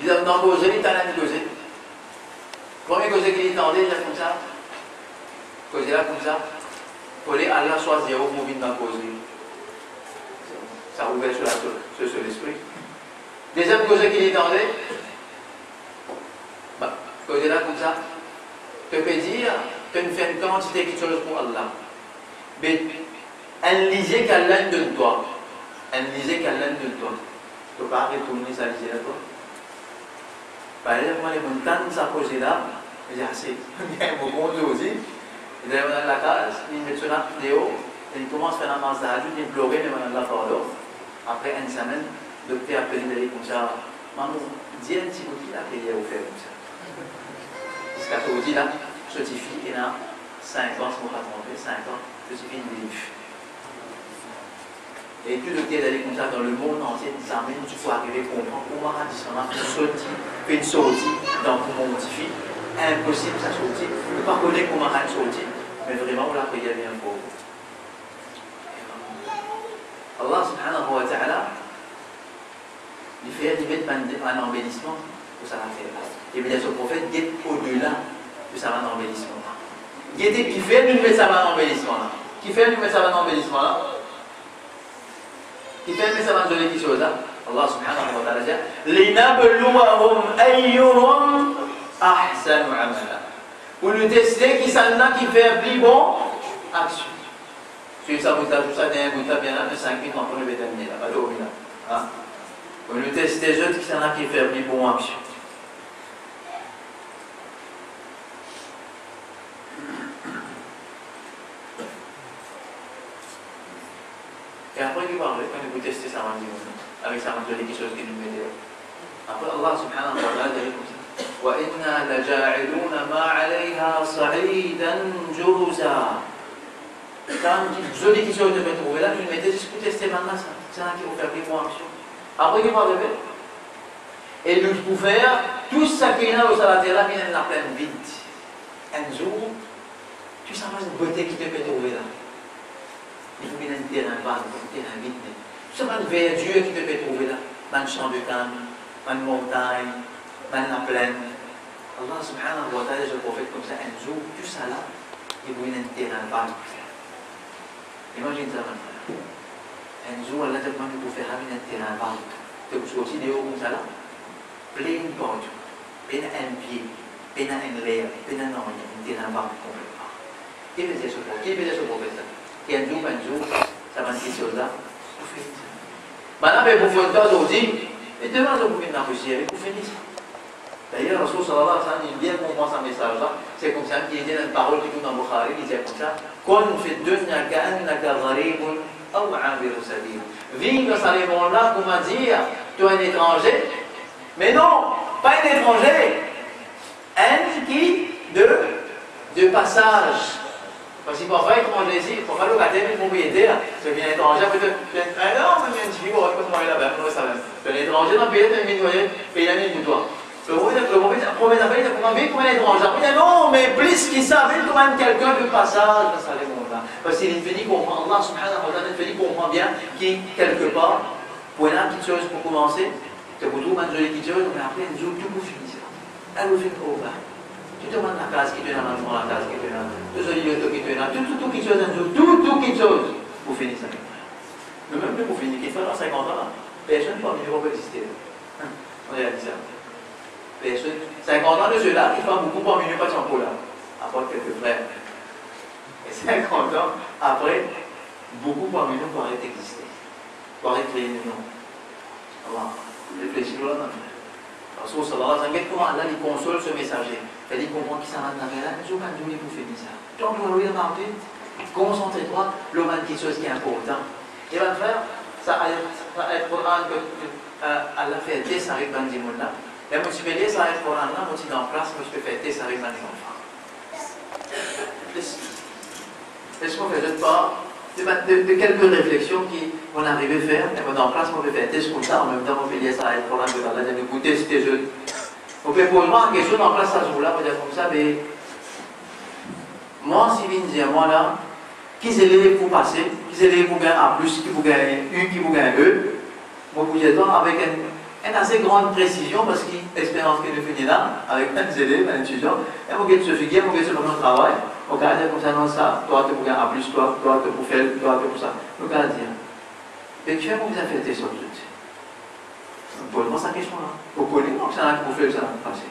Il a dans causer, il t'a causé. Premier cause qu'il entendait, il comme ça. Causer là comme ça. Pour aller Allah soit zéro pour venir dans causer. Ça ouvert sur l'esprit. Deuxième cause qu'il entendait, causer là comme ça. Tu peux dire que tu fais une quantité de choses pour Allah. Mais elle lisait qu'Allah de toi. Elle lisait qu'Allah de toi. Tu ne peux pas retourner ça lisait là toi. Par exemple, moi, les montagnes, ça posait là, j'ai assez. Il y a un moment aussi. Il est dans la case, il met sur la vidéo, et il commence à faire un massage, il pleure, mais on a la parole. Après une semaine, le docteur a appelé d'aller comme ça. Maman, dis un petit outil là, qu'il y a offert comme ça. Jusqu'à ce outil là, certifie, il a 5 ans, si on ne va pas tromper, 5 ans, certifie de livre. Et tout le temps d'aller comme ça dans le monde entier, t'amène, tu peux arriver à comprendre comment on a dit une sortie dans le monde modifié. Impossible ça sortir. On ne peut pas connaître comment on a sorti, mais vraiment on l'a prié bien pour vous. Allah subhanahu wa ta'ala, il fait un embellissement pour ça va faire. Et bien ce prophète guette au-delà de ça va un embellissement. Qui fait nous mettre ça va un embellissement là. Qui fait nous mettre ça va un embellissement là. Qui fait nous mettre ça va un joli chose là. Allah subhanahu wa ta'ala dit linabluwahum ayyuhum ahsanu amala. Pour nous tester qui s'en a qui fait plus bon action. Si ça vous a tout ça d'un bout bien là, de 5 minutes on peut le déterminer là, pas de là. Pour nous tester les autres qui s'en a qui fait plus bon action. Et après, il va arriver, quand vous testez ça, avec ça, vous avez quelque chose qui nous met là. Après, Allah subhanahu wa ta'ala dit comme ça. وَإِنَّا لَجَاعِلُونَ مَا عَلَيْهَا صَعِيدًا جُرُزًا. Quand vous avez quelque chose de me trouver là, vous mettez juste pour tester maintenant ça. C'est là qui vous fait plus bon action. Après, il va arriver. Et nous pouvons faire tout ça qui est là au salaté là, qui est dans la pleine vide. Un jour, tu sais pas une beauté qui te peut trouver là. Il faut bien un terrain vague, un terrain vide. Tu sais pas une verdure qui te peut trouver là. Dans le champ de canne, dans une montagne, dans la plaine. Allah subhanahu wa ta'ala, je prophète comme ça, un jour, tout ça là, il faut bien un terrain vague. Imagine ça maintenant. Un jour, Allah te demande de faire un terrain vague. Tu peux sortir de haut comme ça là, plein de portes, plein un pied, plein un l'air, plein un terrain vague complètement. Qui faisait ce prophète? Qui faisait ce prophète là? Et un jour, ça va dire chose là, vous faites ça. Maintenant, vous faites ça aujourd'hui, et demain, vous pouvez l'enregistrer, vous faites ça. D'ailleurs, Rasul sallallahu alayhi wa sallam, il bien comprend ce message-là, c'est comme ça qu'il dit dans une parole qui tourne dans Bukhari, il dit comme ça, Kon fi dunya ka'annaka gharibun aw 'abiru sabil. Vive dans ce monde-là, comment dire, tu es un étranger, mais non, pas un étranger, un qui de passage. Parce qu'il ne faut pas être étranger ici, il ne faut pas le garder une propriété, c'est bien étranger, peut-être, ah non, mais il y a une fille, on va pas se marier là-bas, on va savoir. C'est un étranger dans le pays, tu as une pays l'année de toi. Le premier affaire, il a comment vivre comme un étranger. Il dit non, mais plus qu'il savait quand même quelqu'un de passage dans ce monde-là. Parce qu'il finit comprendre, Allah subhanahu wa ta'ala, il finit comprendre bien qu'il, quelque part, pour une petite chose pour commencer, tu peux trouver une jolie petite chose, mais après, un jour, tout vous finit ça. Elle vous finit au bas. Tu te demandes la case qui te donne l'enfant, la case qui te donne, le solidité qui te donne, tout qui chose un jour, tout qui chose, vous finissez ça. Mais même que vous finissez, qu'il fait dans 50 ans, là, personne parmi nous va exister. On réalise ça. Personne, 50 ans de ceux-là, ils font beaucoup parmi nous, pas de champo là, à part quelques frères. Et 50 ans après, beaucoup parmi nous pourraient exister, pourraient créer une nom. Alors, réfléchissez là, non? Rasul sallallahu alayhi wa sallam, comment Allah lui console ce messager. Il dit comprend qui s'en va dans la jour quand Dieu vous fait ça. Donc vous voyez dans concentrez-toi, l'homme a quelque chose qui est important. Il va faire ça ayat Quran que Allah fait test avec dans le monde là. Et moi je vais lire ça ayat Quran là, moi je suis en place, moi je peux faire test avec mes enfants. Laisse-moi faire juste part de quelques réflexions qu'on arrive à faire. Et moi en place, moi je vais faire test comme ça, en même temps on peut lire ça ayat Quran que Allah dit écoutez c'était jeune. On peut poser une question en place à ce jour-là, on peut dire comme ça, mais moi, si vous dites moi là, qui c'est les pour passer, qui c'est les pour gagner A+, qui vous gagne U, qui vous gagne E, moi vous dites avec une assez grande précision parce que l'expérience que nous faisons là, avec un élèves, un étudiant, et on va se figurer, on va se faire un travail, on va dire comme ça, non, ça, toi, tu peux gagner plus, toi, tu peux faire, toi, tu peux ça. On va dire, mais tu as vous avez fait sur tout. On pose sa question là. Vous connaissez, donc ça n'a pas fait ça dans le passé.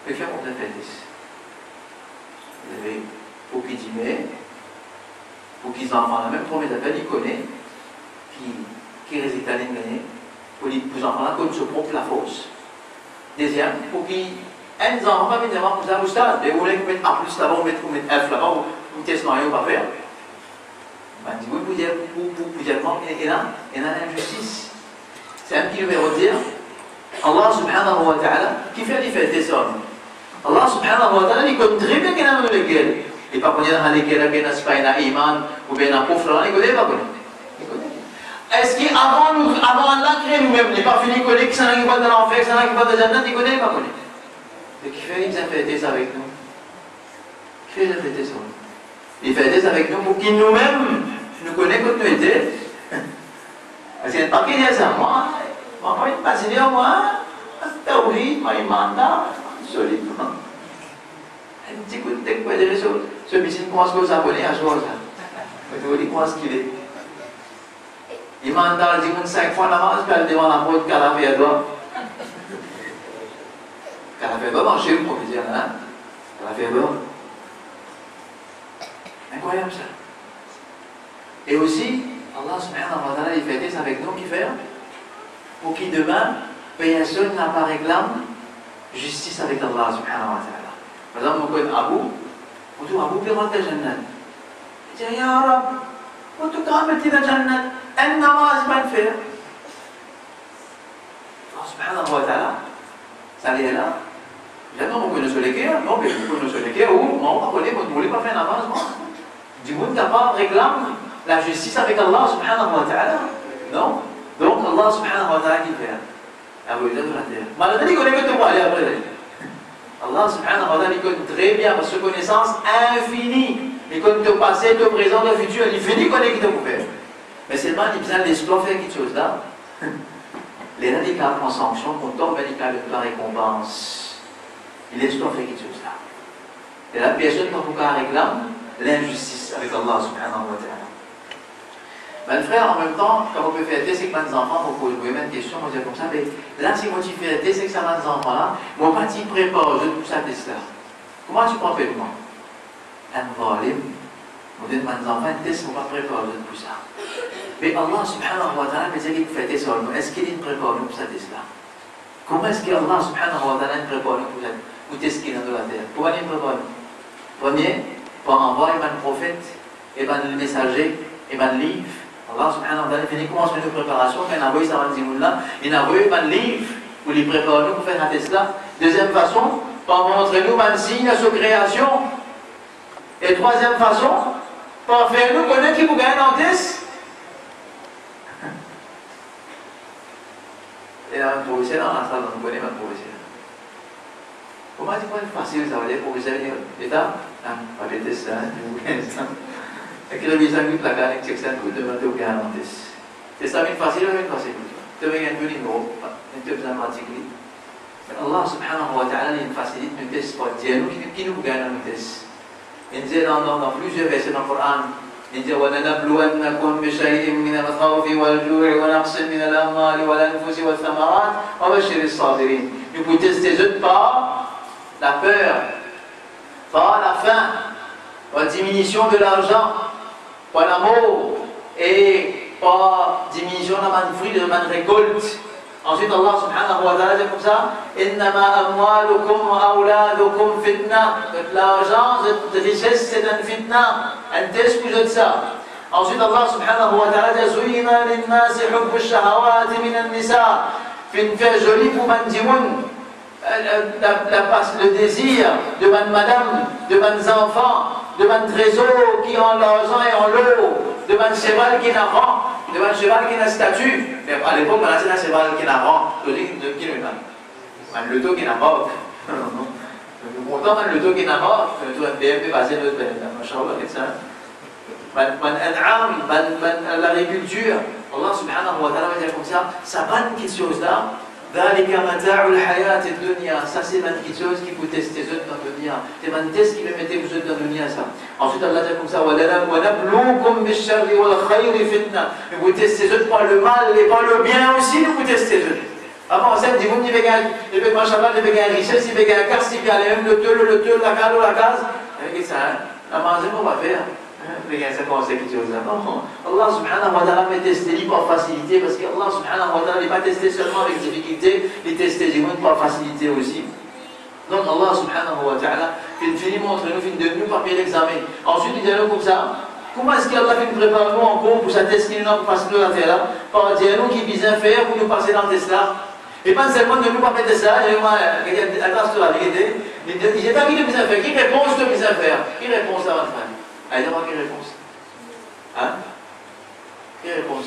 Mais tu as vous avez fait ça. Vous avez, pour qui dit, mais, pour qu'ils enfants, la même premier appel, ils connaissent, qui réside à l'ennemi. Pour les enfants là, comme se propre la force. Deuxième, pour qu'ils aient des enfants, pas évidemment, vous avez au stade, et vous voulez mettre A plus là-bas, vous mettez F là-bas, vous testez rien, vous ne pas faire. Ben, dit oui, vous dites, et là, l'injustice. C'est un petit numéro de dire, Allah subhanahu wa ta'ala, qui fait les fêtes des hommes. Allah subhanahu wa ta'ala, il connaît très bien qu'il y a les guerres. Et pas qu'on y a les guerres, qu'il y a un iman, ou bien un pauvre, il connaît pas. Est-ce qu'avant Allah créer nous-mêmes, il n'est pas fini de connaître que ça n'a pas de l'enfer, que ça n'a pas de Jannat, il connaît pas connaît. Et qui fait les fêtes avec nous? Qui fait les fêtes avec nous? Il fait des avec nous pour qu'il nous-mêmes nous connaissent quand nous étions. Parce qu'il n'y a pas qui dit ça. Moi, je ne pas dire moi, théorie, moi, il mandat, solidement. Un petit coup de tête pour dire ce monsieur commence à s'abonner à ce chose-là. Vous dites quoi ce qu'il est? Il mandat, il dit 5 fois l'avance, puis elle devant la porte, qu'elle a fait à doigt. Qu'elle a fait pas marcher, le professeur, hein? Qu'elle a fait pas. Incroyable ça. Et aussi, Allah subhanahu wa ta'ala, il fait des avec nous qui fait pour qu'il demain, personne n'a pas réclame justice avec Allah subhanahu wa ta'ala. Par exemple, on connaît Abu, on dit Abu qui rentre dans le Jannat. Il dit, Ya Rab, on te crame dans le Jannat, un namaz pas le faire. Allah subhanahu wa ta'ala, ça l'est là. Jamais on connaît ce léguer, non, mais on connaît ce léguer, ou on ne voulait pas faire un namaz, non. Du coup, tu n'as pas réclame la justice avec Allah subhanahu wa ta'ala. Non. Donc Allah subhanahu wa ta'ala qui fait. Malgré qu'il connaît que tu vas aller après. Allah subhanahu wa ta'ala il connaît très bien parce que connaissance infinie. Il connaît le passé, le présent, le futur. Il finit de connaître qui te peut faire. Mais seulement il besoin d'explorer faire quelque chose là. Les radicaux en sanction, qu'on tombe radical de la récompense. Il explore faire quelque chose là. Et la personne qui réclame l'injustice avec Allah subhanahu wa ta'ala. Ben, frère, en même temps, quand on peut faire c'est que mes enfants, on pose même une question, on dit comme ça, mais là, si moi tu fais c'est que ça mes enfants là, moi pas tu prépares, je pour ça test là. Comment tu prends fait moi? Un volume, on dit mes enfants, un test, on va préparer je pour ça. Mais Allah subhanahu wa ta'ala, mais c'est qu'il fait ça, est-ce qu'il prépare nous pour ça test là? Comment est-ce que Allah subhanahu wa ta'ala prépare nous pour test qu'il est dans la terre? Comment il prépare nous? Premier, pour envoyer un prophète, et un messager, et un livre. Allah subhanahu wa ta'ala finit commence une préparation, quand il a envoyé ça à Zimoula, il a envoyé un livre pour les préparer pour faire un test là. Deuxième façon, pour montrer nous un signe à sa création. Et troisième façon, pour faire nous connaître qui vous gagne un test. Et là, un professeur dans la salle, on connaît un professeur. Comment tu peux être facile, ça veut dire professeur, l'État, pas de test, et que le visage de la garde, c'est que ça nous demande au garantis. C'est ça, une facile ou une facile? Tu veux gagner un numéro, une tête dramatique. Mais Allah subhanahu wa ta'ala, il facilite une test pour Dieu, qui nous gagne un test. Il dit dans plusieurs versets dans le Coran, il dit وَنَنَبْلُوَنَّكُمْ بِشَيْءٍ مِنَ الْخَوْفِ وَالْجُوعِ وَنَقْصٍ مِنَ الْأَمْوَالِ وَالْأَنفُسِ وَالثَّمَرَاتِ وَبَشِّرِ الصَّابِرِينَ. Nous pouvons tester par la peur, par la faim, par la diminution de l'argent, par l'amour et par diminution de la fruit, de la récolte. Ensuite, Allah subhanahu wa ta'ala dit comme ça, Innama amwalukum wa awladukum fitna. L'argent, cette richesse, c'est un fitna, un test pour jeter ça. Ensuite, Allah subhanahu wa ta'ala dit, Zuyina linnasi hubbu shahawati min an-nisa. Fin fait joli pour mandimoun. Le désir de madame, de mes enfants, de mes trésors qui ont l'argent et en l'eau, de mes cheval qui n'a rang, de mes cheval qui n'a statut. Mais à l'époque, on a un cheval qui n'a rang, de qui le a. Un loto qui n'a pas. Pourtant, un loto qui n'a pas, un BMP passé notre BMP. Machallah, c'est ça. L'agriculture, Allah subhanahu wa ta'ala va dire comme ça, ça va une quelque chose là. ذلك متاع الحياة الدنيا. Ça c'est quelque chose qui vous teste dans le dunya. C'est un test qui le mettez vous dans le dunya ça. Ensuite Allah dit comme ça وَنَبْلُوكُمْ بِالشَّرِّ وَالْخَيْرِ فِتْنَةً. Vous testez par le mal et par le bien aussi vous testez. Avant ça dit vous n'y vegan, il veut machallah, il veut gagner richesse, il veut gagner carte, il veut gagner même le teul, la case. Et ça, la manger on va faire. Mais ça commence quelque chose là. Non, Allah subhanahu wa ta'ala m'a testé par facilité parce que Allah subhanahu wa ta'ala n'est pas testé seulement avec difficulté, il testé par facilité aussi. Donc Allah subhanahu wa ta'ala finit montre nous, finit de nous papier l'examen. Ensuite il dit nous comme ça. Comment est-ce qu'Allah finit préparer nous encore pour sa test qui nous a passé de la terre là? Par dire nous qui bien faire pour nous passer dans le test là. Et pas seulement de nous pas mettre ça, il y a attention à la vérité. Il n'est pas qui de bien faire, qui réponse de bien faire, qui réponse à votre frère. Allez, dis-moi quelle réponse. Hein? Quelle réponse?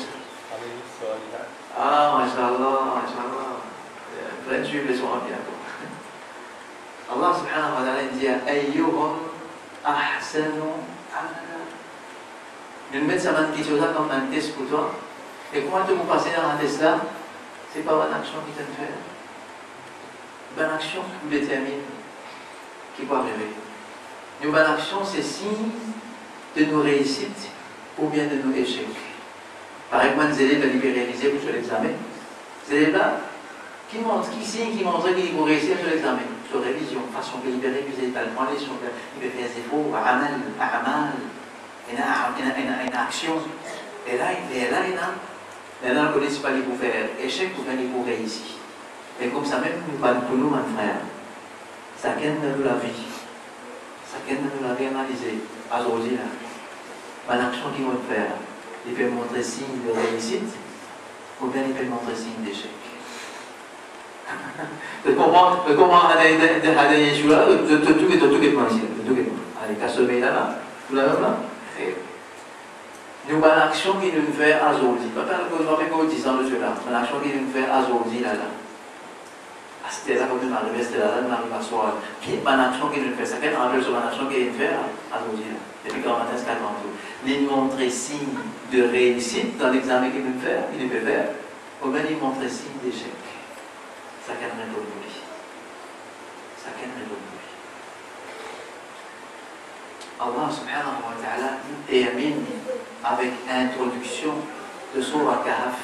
Ah, mashallah, mashallah. Plein de juifs les sont bien. Allah subhanahu wa ta'ala dit Ayyuhum ahsanu amala. Nous mettons ça dans quelque chose comme un test pour toi. Et comment tu peux passer dans un test là? C'est pas une action qui te fait. Une action qui détermine qui va arriver. Une bonne action, c'est signe de nos réussites ou bien de nos échecs. Par exemple, vous allez le libéraliser pour l'examen. Vous allez là, qui signe, qui montre qu'il faut réussir sur l'examen, sur révision, façon de libérer, vous allez tellement aller sur les efforts, amal, une action. Et là, il ne connaît pas les pour faire échec ou bien les pour réussir. Et comme ça même, pour nous, mon frère, ça gagne de la vie. Ça gagne de la vie analysée. Aujourd'hui, l'action qu'ils vont faire, il peut montrer signe de réussite ou bien il peut montrer signe d'échec. Comment Yeshua, de tout est pensé. Allez, qu'à se mettre là, tout là, nous avons une action qui nous fait aujourd'hui. Pas que nous avons dit ça, monsieur là. Une action qui nous fait aujourd'hui là. C'était là quand nous arrivons, c'était là, nous arrivons à soir. Qui est une action qui nous fait ça? Quelle est une action qui nous fait aujourd'hui là? Depuis 40 ans, 40 jours. Il montrer signe de réussite dans l'examen qu'il peut faire, ou bien il montrer signe d'échec. Ça gagne un peu de lui. Ça gagne un peu de lui. Allah subhanahu wa ta'ala termine avec introduction de Surah Kahf,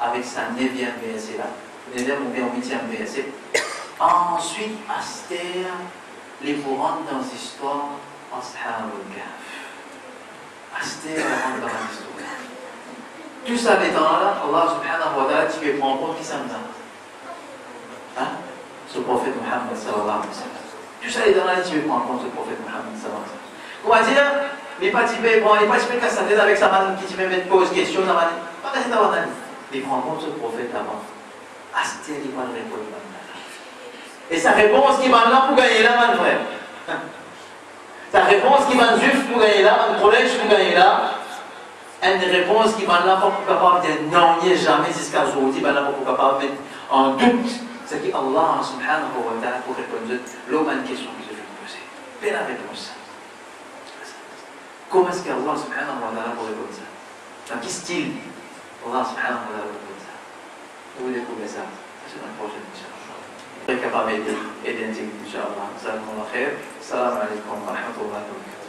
avec sa 9e verset là. 9e ou bien 8e verset. Ensuite, Aster les vous rendre dans l'histoire Ashabul Kahf. Aster rentre dans l'histoire. Tout ça étant là, Allah subhanahu wa ta'ala, tu peux prendre compte qui ça me donne. Hein? Ce prophète Muhammad sallallahu alayhi wa sallam. Tout ça étant là, tu peux prendre compte ce prophète Muhammad sallallahu alayhi wa sallam. Comment dire? Les participants, les participants qui s'attendent avec sa main, qui me pose question, pas qu'à cette avant. Il prend compte ce prophète avant. Aster, il va répondre. Et sa réponse qui va là pour gagner là, mon frère. Sa réponse qui va juif pour gagner là, mon collège pour gagner là. Une réponse qui va là pour capable de non, jamais jusqu'à aujourd'hui, va là pour capable de mettre en doute ce que Allah subhanahu wa ta'ala pour répondre l'homme à une question que je vais vous poser. Quelle est la réponse? Comment est-ce qu'Allah subhanahu wa ta'ala pour répondre ça? Dans quel style Allah subhanahu wa ta'ala pour répondre ça? Vous découvrez ça? C'est la prochaine mission. Capable d'identifier, Inch'Allah. Salam alaikum wa rahmatullahi wa barakatuh.